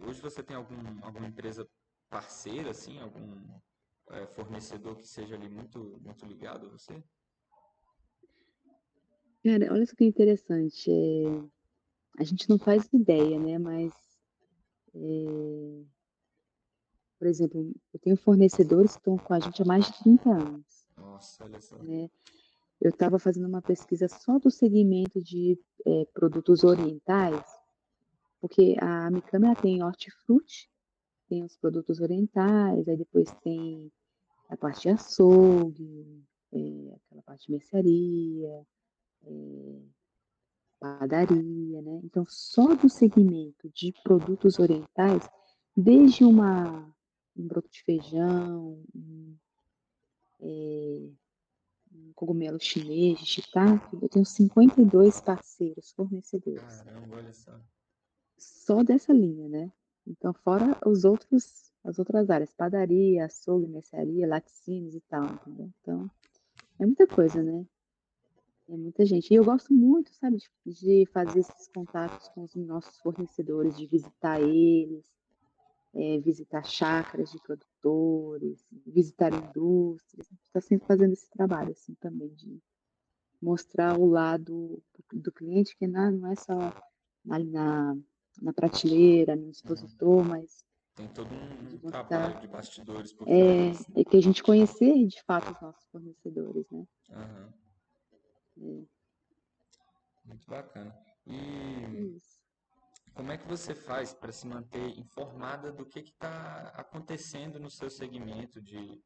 Speaker 1: hoje você tem alguma empresa parceira, assim, algum fornecedor que seja ali muito ligado a você?
Speaker 2: Cara, olha só que interessante. A gente não faz ideia, né? Mas, por exemplo, eu tenho fornecedores que estão com a gente há mais de 30 anos,
Speaker 1: Nossa, olha só.
Speaker 2: né? Eu estava fazendo uma pesquisa só do segmento de produtos orientais, porque a Mikami ela tem hortifruti, tem os produtos orientais, aí depois tem a parte de açougue, aquela parte de mercearia, padaria, né? Então, só do segmento de produtos orientais, desde um broto de feijão, um cogumelo chinês, de shiitake, eu tenho 52 parceiros, fornecedores,
Speaker 1: Caramba, olha só.
Speaker 2: só dessa linha, né? Então, fora as outras áreas, padaria, açougue, mercearia, laticínios e tal, entendeu? Então, é muita coisa, né? É muita gente. E eu gosto muito, sabe, de fazer esses contatos com os nossos fornecedores, de visitar eles, visitar chácaras de produtores, visitar indústrias. A gente está sempre fazendo esse trabalho, assim, também, de mostrar o lado do cliente, que não é só ali na prateleira, no
Speaker 1: Uhum.
Speaker 2: expositor, mas
Speaker 1: Tem todo
Speaker 2: de
Speaker 1: um
Speaker 2: mostrar,
Speaker 1: trabalho de bastidores por trás, assim.
Speaker 2: que a gente conhecer de fato os nossos fornecedores, né?
Speaker 1: Aham,
Speaker 2: É,
Speaker 1: muito bacana.
Speaker 2: é
Speaker 1: E
Speaker 2: isso.
Speaker 1: como é que você faz para se manter informada do que está acontecendo no seu segmento de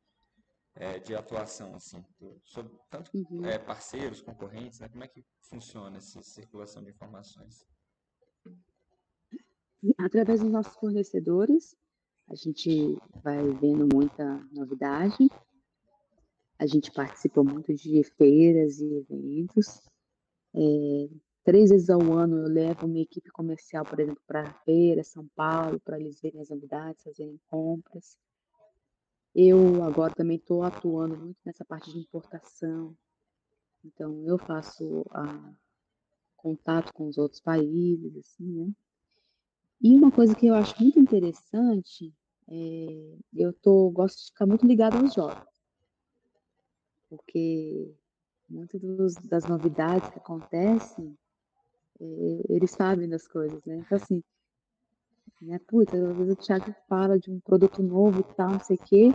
Speaker 1: atuação, assim, sobre tanto
Speaker 2: Uhum.
Speaker 1: parceiros, concorrentes, né? Como é que funciona essa circulação de informações?
Speaker 2: Através dos nossos fornecedores, a gente vai vendo muita novidade, a gente participa muito de feiras e eventos, 3 vezes ao ano eu levo minha equipe comercial, por exemplo, para feira, São Paulo, para eles verem as novidades, fazerem compras. Eu agora também estou atuando muito nessa parte de importação, então eu faço contato com os outros países, assim, né? E uma coisa que eu acho muito interessante, gosto de ficar muito ligada aos jovens, porque muitas das novidades que acontecem, eles sabem das coisas, né? Então, assim, né, putz, às vezes o Thiago fala de um produto novo e tal, não sei o quê,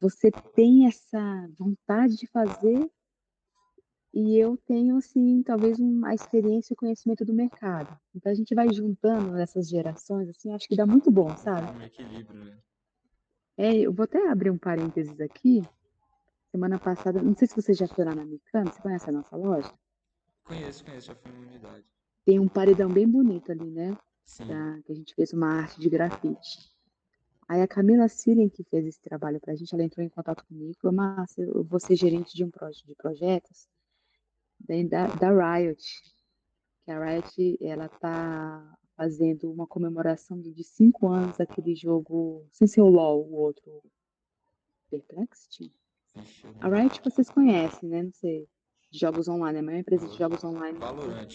Speaker 2: você tem essa vontade de fazer e eu tenho, assim, talvez a experiência e o conhecimento do mercado. Então a gente vai juntando essas gerações, assim, acho que dá muito bom, sabe?
Speaker 1: Um equilíbrio, né?
Speaker 2: Eu vou até abrir um parênteses aqui. Semana passada, não sei se você já foi lá na Americana, você conhece a nossa loja?
Speaker 1: Conheço, já fui numa unidade.
Speaker 2: Tem um paredão bem bonito ali, né?
Speaker 1: Sim.
Speaker 2: Que a gente fez uma arte de grafite. Aí a Camila Siren, que fez esse trabalho pra gente, ela entrou em contato comigo e falou, Márcia, eu vou ser gerente de de projetos da Riot, que a Riot, ela tá fazendo uma comemoração de 5 anos daquele jogo, sem ser o LoL, o outro, Perplexity?
Speaker 1: Vixe, eu
Speaker 2: A
Speaker 1: não...
Speaker 2: Riot vocês conhecem, né? Não sei, de jogos online, é a maior empresa de jogos online.
Speaker 1: Valorant.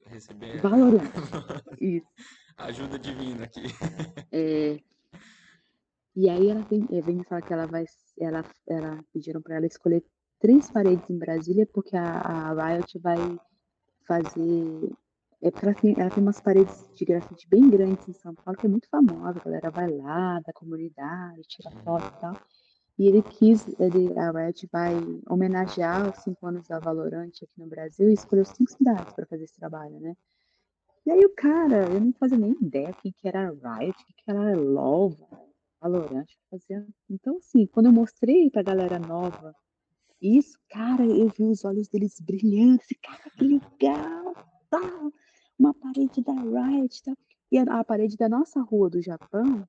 Speaker 1: Receber
Speaker 2: Valorant, isso.
Speaker 1: ajuda divina aqui.
Speaker 2: É, e aí ela vem me falar que ela pediram para ela escolher 3 paredes em Brasília, porque a Riot vai fazer. É porque ela tem umas paredes de grafite bem grandes em São Paulo, que é muito famosa, a galera vai lá, da comunidade, tira foto e tal. E a Riot vai homenagear os 5 anos da Valorant aqui no Brasil e escolheu 5 cidades para fazer esse trabalho, né? E aí o cara, eu não fazia nem ideia quem que era Riot, quem que era LoL, Valorant, fazia. Então, assim, quando eu mostrei pra galera nova isso, cara, eu vi os olhos deles brilhando, assim, cara, que legal, tal. Uma parede da Riot, tal. E a parede da nossa rua do Japão,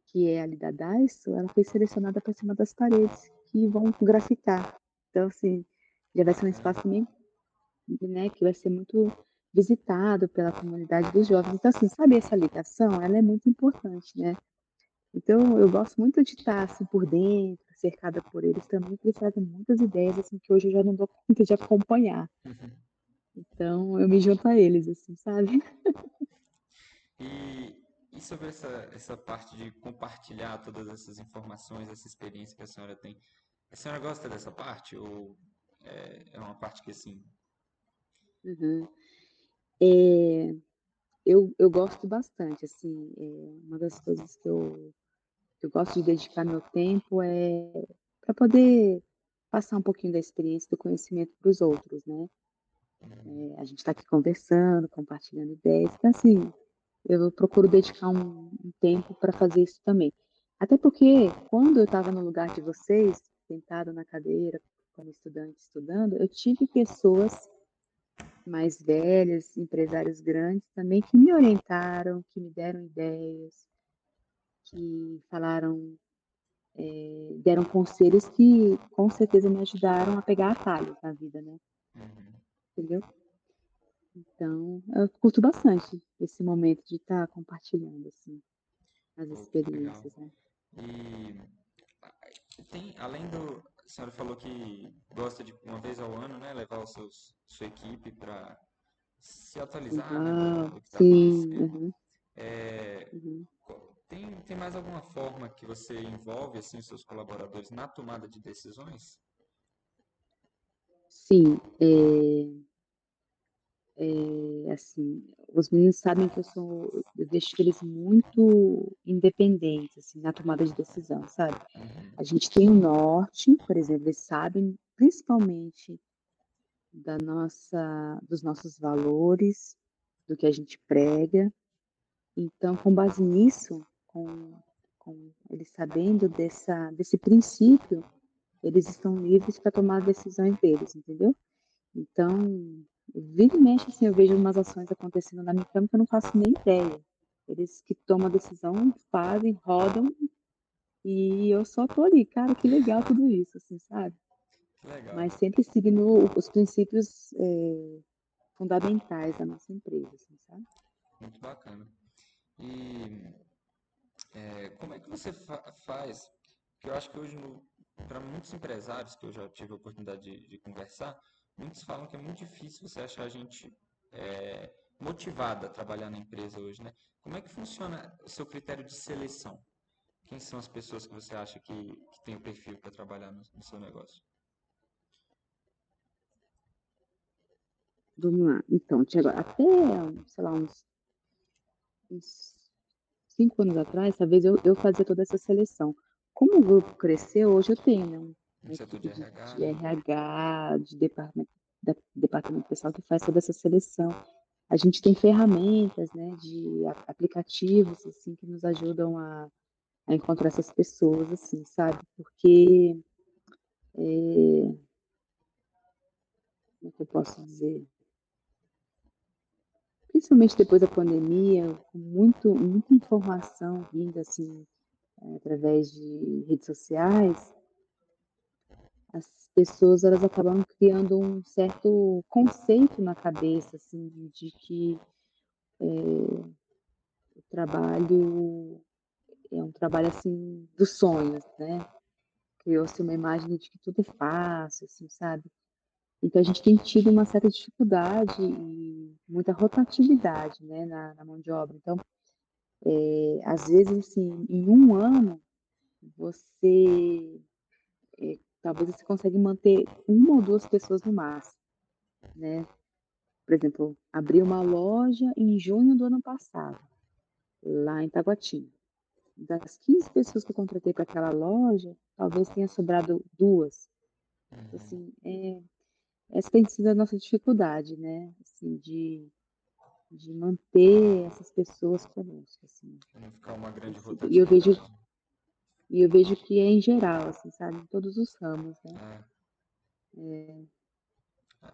Speaker 2: que é ali da Daiso, ela foi selecionada para ser uma das paredes que vão grafitar. Então, assim, já vai ser um espaço também, né, que vai ser muito visitado pela comunidade dos jovens. Então, assim, sabe essa ligação? Ela é muito importante, né? Então, eu gosto muito de estar assim por dentro, cercada por eles também, porque eles trazem muitas ideias assim que hoje eu já não dou conta de acompanhar. Então, eu me junto a eles, assim, sabe?
Speaker 1: E sobre essa parte de compartilhar todas essas informações, essa experiência que a senhora tem, a senhora gosta dessa parte ou é uma parte que assim...
Speaker 2: Uhum. É, eu gosto bastante, assim, uma das coisas que eu gosto de dedicar meu tempo é para poder passar um pouquinho da experiência, do conhecimento para os outros, né? A gente está aqui conversando, compartilhando ideias, então, assim, eu procuro dedicar um tempo para fazer isso também. Até porque, quando eu estava no lugar de vocês, sentada na cadeira, como estudante, estudando, eu tive pessoas mais velhas, empresários grandes também, que me orientaram, que me deram ideias, que falaram, deram conselhos que com certeza me ajudaram a pegar atalhos na vida, né?
Speaker 1: Uhum.
Speaker 2: Entendeu? Então, eu curto bastante esse momento de estar compartilhando, assim, as
Speaker 1: Pô, que legal.
Speaker 2: experiências, né?
Speaker 1: E tem, além do... A senhora falou que gosta de uma vez ao ano, né, levar sua equipe para se atualizar, né,
Speaker 2: Uau,
Speaker 1: do que está
Speaker 2: sim,
Speaker 1: acontecendo.
Speaker 2: uhum,
Speaker 1: É,
Speaker 2: uhum.
Speaker 1: tem mais alguma forma que você envolve assim, os seus colaboradores na tomada de decisões?
Speaker 2: Sim, assim, os meninos sabem que eu deixo eles muito independentes, assim, na tomada de decisão, sabe? A gente tem o norte, por exemplo, eles sabem principalmente dos nossos valores, do que a gente prega. Então, com base nisso, com eles sabendo desse princípio, eles estão livres para tomar as decisões deles, entendeu? Então, vira e mexe, assim, eu vejo umas ações acontecendo na minha cama que eu não faço nem ideia. Eles que tomam a decisão, fazem, rodam, e eu só tô ali, cara, que legal tudo isso, assim, sabe?
Speaker 1: Que legal.
Speaker 2: Mas sempre seguindo os princípios, fundamentais da nossa empresa, assim, sabe?
Speaker 1: Muito bacana. E como é que você faz? Porque eu acho que hoje, para muitos empresários que eu já tive a oportunidade de conversar, muitos falam que é muito difícil você achar gente motivada a trabalhar na empresa hoje, né? Como é que funciona o seu critério de seleção? Quem são as pessoas que você acha que tem o perfil para trabalhar no seu negócio?
Speaker 2: Vamos lá. Então, Tiago, até, sei lá, uns 5 anos atrás, talvez eu fazia toda essa seleção. Como o grupo cresceu, hoje eu tenho, né,
Speaker 1: No
Speaker 2: uma
Speaker 1: setor
Speaker 2: equipe
Speaker 1: de
Speaker 2: de,
Speaker 1: RH,
Speaker 2: de
Speaker 1: né?
Speaker 2: RH, de departamento pessoal que faz toda essa seleção. A gente tem ferramentas, né, de aplicativos, assim, que nos ajudam a encontrar essas pessoas, assim, sabe? Porque, como é que eu posso dizer? Principalmente depois da pandemia, com muita informação vinda, assim, através de redes sociais, as pessoas elas acabaram criando um certo conceito na cabeça, assim, de que o trabalho é um trabalho, assim, dos sonhos, né? Criou-se uma imagem de que tudo é fácil, assim, sabe? Então a gente tem tido uma certa dificuldade e muita rotatividade, né, na mão de obra. Então, às vezes, assim, em um ano, você, talvez você consegue manter uma ou duas pessoas no máximo, né? Por exemplo, abri uma loja em junho do ano passado, lá em Taguatinga. Das 15 pessoas que eu contratei para aquela loja, talvez tenha sobrado duas.
Speaker 1: Uhum.
Speaker 2: Assim, essa tem sido a nossa dificuldade, né? Assim, de manter essas pessoas conosco, assim.
Speaker 1: Pra não ficar uma grande
Speaker 2: E eu vejo,
Speaker 1: rotatividade.
Speaker 2: e eu vejo que é em geral, assim, sabe? Em todos os ramos, né?
Speaker 1: É.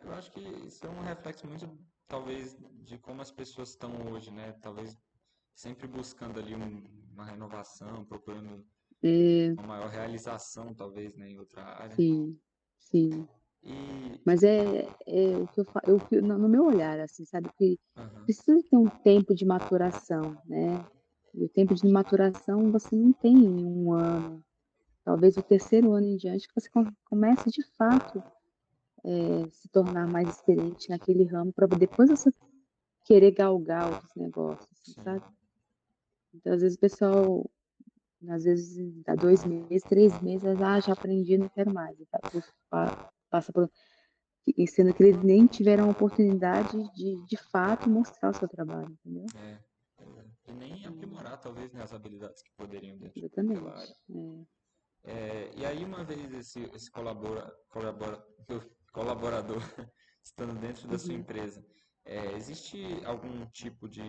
Speaker 1: Eu acho que isso é um reflexo muito, talvez, de como as pessoas estão hoje, né? Talvez sempre buscando ali uma renovação, procurando
Speaker 2: É,
Speaker 1: uma maior realização, talvez, né, em outra área.
Speaker 2: sim, sim.
Speaker 1: E,
Speaker 2: Mas é o que no meu olhar, assim, sabe, que
Speaker 1: aham,
Speaker 2: precisa ter um tempo de maturação, né. E o tempo de maturação você não tem em um ano, talvez o terceiro ano em diante que você comece de fato, se tornar mais experiente naquele ramo para depois você querer galgar outros negócios, assim,
Speaker 1: sim,
Speaker 2: sabe. Então às vezes o pessoal, às vezes dá 2 meses, 3 meses, "Ah, já aprendi, não quero mais", e passa por e sendo que eles nem tiveram a oportunidade de fato mostrar o seu trabalho, entendeu?
Speaker 1: é, e nem aprimorar, talvez, né, as habilidades que poderiam dentro daquela
Speaker 2: Exatamente.
Speaker 1: área. E aí, uma vez esse colaborador estando dentro da sua
Speaker 2: Uhum,
Speaker 1: empresa, existe algum tipo de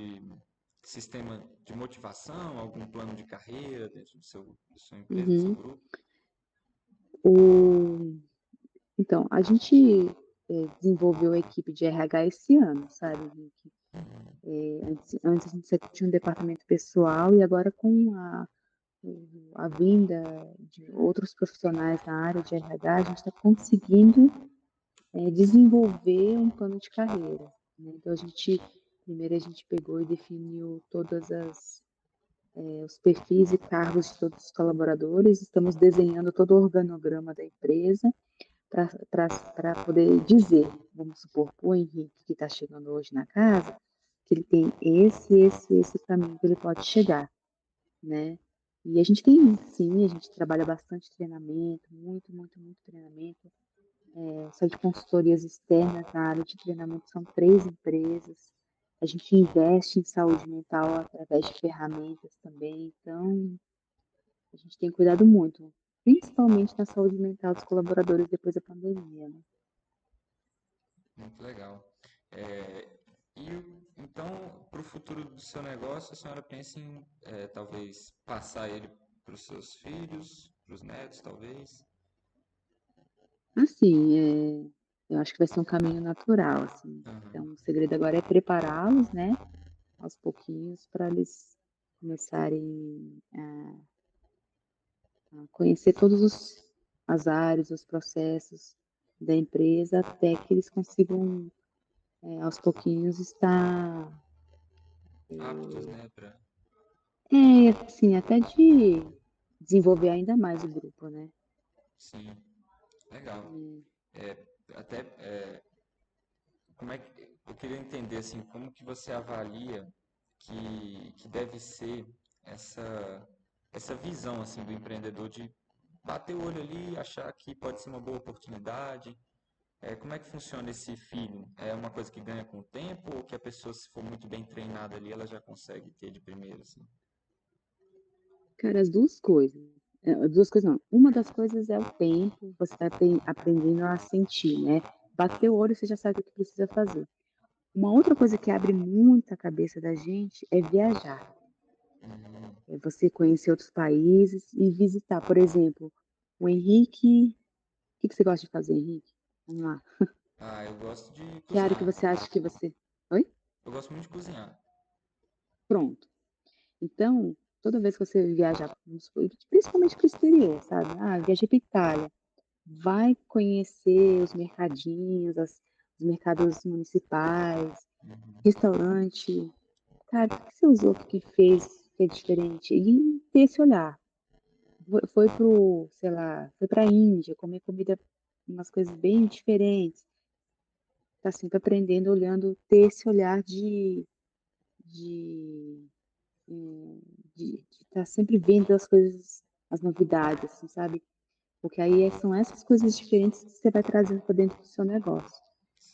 Speaker 1: sistema de motivação, algum plano de carreira dentro da sua empresa, do seu
Speaker 2: uhum.
Speaker 1: grupo?
Speaker 2: O Então, a gente, desenvolveu a equipe de RH esse ano, sabe, Henrique. Antes a gente só tinha um departamento pessoal e agora com a vinda de outros profissionais na área de RH, a gente está conseguindo, desenvolver um plano de carreira, né. Então primeiro a gente pegou e definiu todas os perfis e cargos de todos os colaboradores, estamos desenhando todo o organograma da empresa para poder dizer, vamos supor, para o Henrique que está chegando hoje na casa, que ele tem esse caminho que ele pode chegar, né? E a gente tem, sim, a gente trabalha bastante treinamento, muito treinamento. Só de consultorias externas na área de treinamento são 3 empresas. A gente investe em saúde mental através de ferramentas também, então a gente tem cuidado muito, principalmente na saúde mental dos colaboradores depois da pandemia, né.
Speaker 1: Muito legal. É, então, para o futuro do seu negócio, a senhora pensa em talvez passar ele para os seus filhos, para os netos, talvez?
Speaker 2: Assim, eu acho que vai ser um caminho natural, assim.
Speaker 1: Aham,
Speaker 2: Então o segredo agora é prepará-los, né, aos pouquinhos para eles começarem a conhecer todos as áreas, os processos da empresa, até que eles consigam, aos pouquinhos está,
Speaker 1: Aptos,
Speaker 2: eh,
Speaker 1: né, para
Speaker 2: assim, até de desenvolver ainda mais o grupo, né.
Speaker 1: sim, legal.
Speaker 2: Hum.
Speaker 1: É, até como é que eu queria entender assim, como que você avalia que deve ser essa essa visão assim do empreendedor de bater o olho ali, achar que pode ser uma boa oportunidade. Como é que funciona esse feeling? É uma coisa que ganha com o tempo ou que a pessoa, se for muito bem treinada ali, ela já consegue ter de primeiro, assim?
Speaker 2: Cara, as 2 coisas. 2 coisas não, uma das coisas é o tempo, você está aprendendo a sentir, né. Bateu o olho, você já sabe o que precisa fazer. Uma outra coisa que abre muito a cabeça da gente é viajar,
Speaker 1: Hum.
Speaker 2: é você conhecer outros países e visitar. Por exemplo, o Henrique, o que que você gosta de fazer, Henrique? Vamos lá.
Speaker 1: Ah, eu gosto de
Speaker 2: Que área que
Speaker 1: cozinhar.
Speaker 2: você acha que você oi?
Speaker 1: Eu gosto muito de cozinhar.
Speaker 2: Pronto. Então, toda vez que você viajar, vamos supor, principalmente para o exterior, sabe, viajei para Itália, vai conhecer os mercadinhos, os mercados municipais,
Speaker 1: Uhum.
Speaker 2: restaurante. Cara, o que você usou que fez que é diferente? E ter esse olhar. Foi para sei lá, foi pra Índia, comer comida, umas coisas bem diferentes. Tá sempre aprendendo, olhando, ter esse olhar de, hum, de estar sempre vendo as coisas, as novidades, assim, sabe. Porque aí são essas coisas diferentes que você vai trazendo para dentro do seu negócio.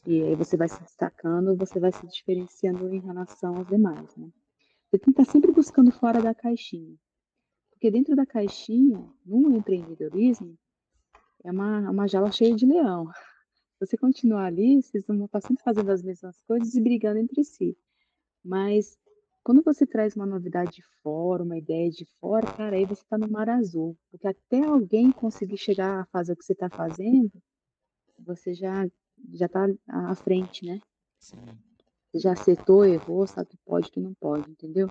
Speaker 2: E aí
Speaker 1: Certo.
Speaker 2: você vai se destacando, você vai se diferenciando em relação aos demais, né. Você tem que estar sempre buscando fora da caixinha, porque dentro da caixinha, no empreendedorismo, é uma jaula cheia de leão. Se você continuar ali, vocês vão estar sempre fazendo as mesmas coisas e brigando entre si. Mas quando você traz uma novidade de fora, uma ideia de fora, cara, aí você está no mar azul, porque até alguém conseguir chegar a fazer o que você está fazendo, você já está à frente, né.
Speaker 1: Sim,
Speaker 2: Você já acertou, errou, sabe o que pode, o que não pode, entendeu?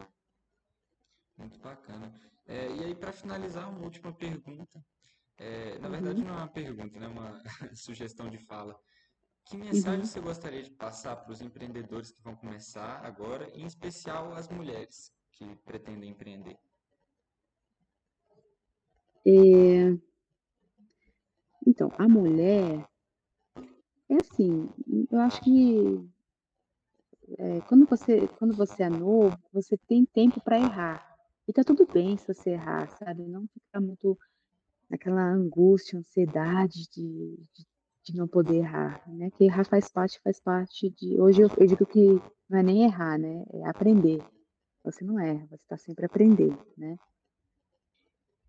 Speaker 1: muito bacana. E aí, para finalizar, uma última pergunta. Na verdade,
Speaker 2: Uhum,
Speaker 1: não é uma pergunta, né? É uma sugestão de fala. Que mensagem
Speaker 2: uhum.
Speaker 1: você gostaria de passar para os empreendedores que vão começar agora, em especial as mulheres que pretendem empreender?
Speaker 2: Eh, então, a mulher, é assim, eu acho que, quando você é novo, você tem tempo para errar. E tá tudo bem se você errar, sabe, não ficar muito naquela angústia, ansiedade de não poder errar, né, que errar faz parte de hoje eu digo que não é nem errar, né, é aprender. Você não erra, você está sempre aprendendo, né.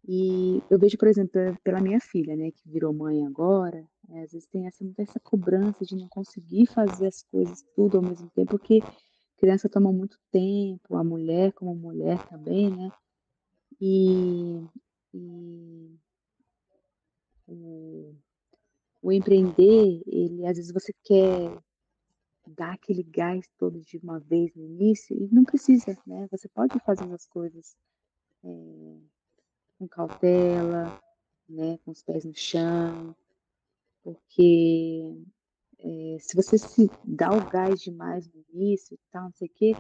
Speaker 2: E eu vejo, por exemplo, pela minha filha, né, que virou mãe agora, às vezes tem essa cobrança de não conseguir fazer as coisas tudo ao mesmo tempo, porque criança toma muito tempo, a mulher como mulher também, né. E e o o empreender, ele às vezes você quer dar aquele gás todo de uma vez no início e não precisa, né, você pode ir fazendo as coisas, eh, com cautela, né, com os pés no chão, porque se você se dá o gás demais no início e tal, não sei o quê,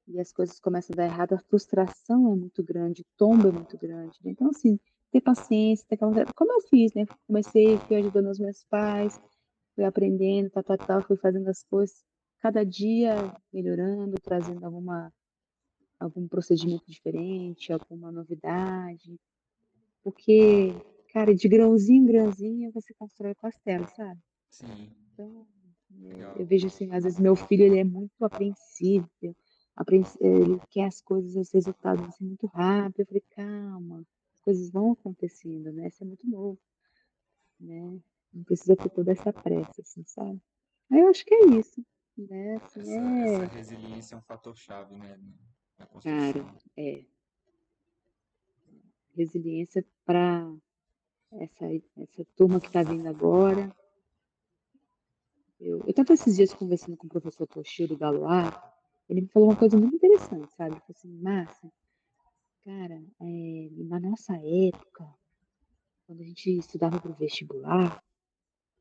Speaker 2: e as coisas começam a dar errado, a frustração é muito grande, o tombo é muito grande, né. Então, assim, ter paciência, ter calma, como eu fiz, né, comecei, fui ajudando os meus pais, fui aprendendo, tal, fui fazendo as coisas, cada dia melhorando, trazendo algum procedimento diferente, alguma novidade, porque, cara, de grãozinho em grãozinho você constrói o castelo, sabe.
Speaker 1: Sim,
Speaker 2: Então, eu
Speaker 1: legal.
Speaker 2: vejo assim, às vezes meu filho ele é muito apreensível, ele quer as coisas, os resultados assim muito rápido, eu falei: "Calma, as coisas vão acontecendo, né, você é muito novo, né, não precisa ter toda essa pressa", assim, sabe. Aí eu acho que é isso, né, assim,
Speaker 1: Essa resiliência é um fator chave, né, na
Speaker 2: cara,
Speaker 1: construção.
Speaker 2: resiliência para essa turma que está vindo agora. Eu estava esses dias conversando com o professor Toshiro Galois, ele me falou uma coisa muito interessante, sabe, ele falou assim: "Márcia, cara, na nossa época, quando a gente estudava para o vestibular,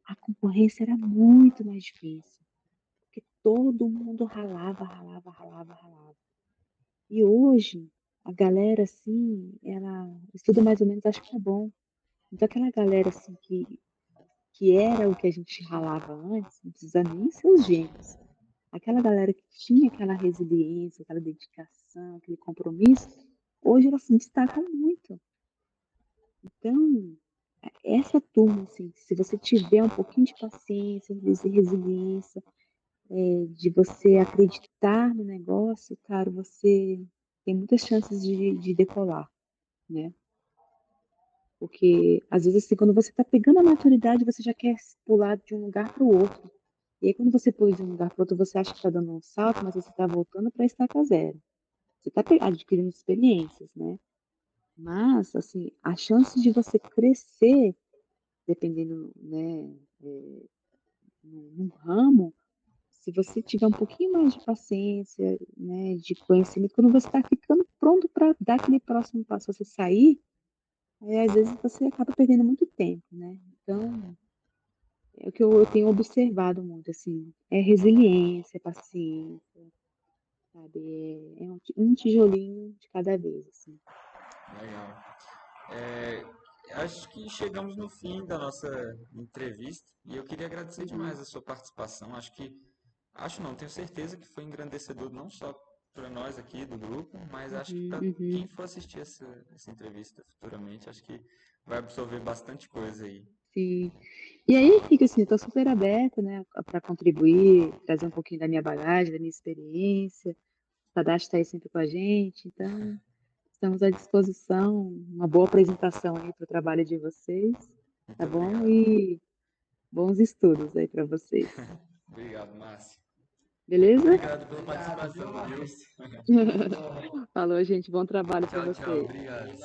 Speaker 2: a concorrência era muito mais difícil, porque todo mundo ralava, ralava, ralava, ralava. E hoje, a galera, assim, ela estuda mais ou menos, acho que tá bom. Então aquela galera, assim, que era o que a gente ralava antes, não precisa nem ser os gênios. Aquela galera que tinha aquela resiliência, aquela dedicação, aquele compromisso, hoje ela se destaca muito. Então, essa turma, assim, se você tiver um pouquinho de paciência, de resiliência, de você acreditar no negócio, cara, você tem muitas chances de decolar, né? Porque, às vezes, assim, quando você está pegando a maturidade, você já quer pular de um lugar para o outro. E aí, quando você pula de um lugar para o outro, você acha que está dando um salto, mas você está voltando para a estaca zero. Você está adquirindo experiências, né? Mas, assim, a chance de você crescer, dependendo, né, num ramo, se você tiver um pouquinho mais de paciência, né, de conhecimento, quando você está ficando pronto para dar aquele próximo passo, você sair, aí às vezes você acaba perdendo muito tempo, né? Então, é o que eu tenho observado muito, assim, é resiliência, paciência, sabe? É um tijolinho de cada vez, assim.
Speaker 1: Legal. É, acho que chegamos no fim da nossa entrevista e eu queria agradecer
Speaker 2: Uhum,
Speaker 1: demais a sua participação. Acho não, tenho certeza que foi engrandecedor não só para nós aqui do grupo, mas acho que
Speaker 2: uhum,
Speaker 1: para quem
Speaker 2: uhum.
Speaker 1: for assistir essa entrevista futuramente, acho que vai absorver bastante coisa aí.
Speaker 2: Sim. E aí fica assim, estou super aberta, né, para contribuir, trazer um pouquinho da minha bagagem, da minha experiência. O Tadashi está aí sempre com a gente, então estamos à disposição. Uma boa apresentação aí para o trabalho de vocês,
Speaker 1: Muito
Speaker 2: tá bom?
Speaker 1: obrigado.
Speaker 2: E bons estudos aí para vocês.
Speaker 1: Obrigado, Márcio.
Speaker 2: Beleza?
Speaker 1: Obrigado pela participação, viu?
Speaker 2: Falou, gente. Bom trabalho para
Speaker 1: Tchau, tchau.
Speaker 2: vocês.
Speaker 1: Obrigado.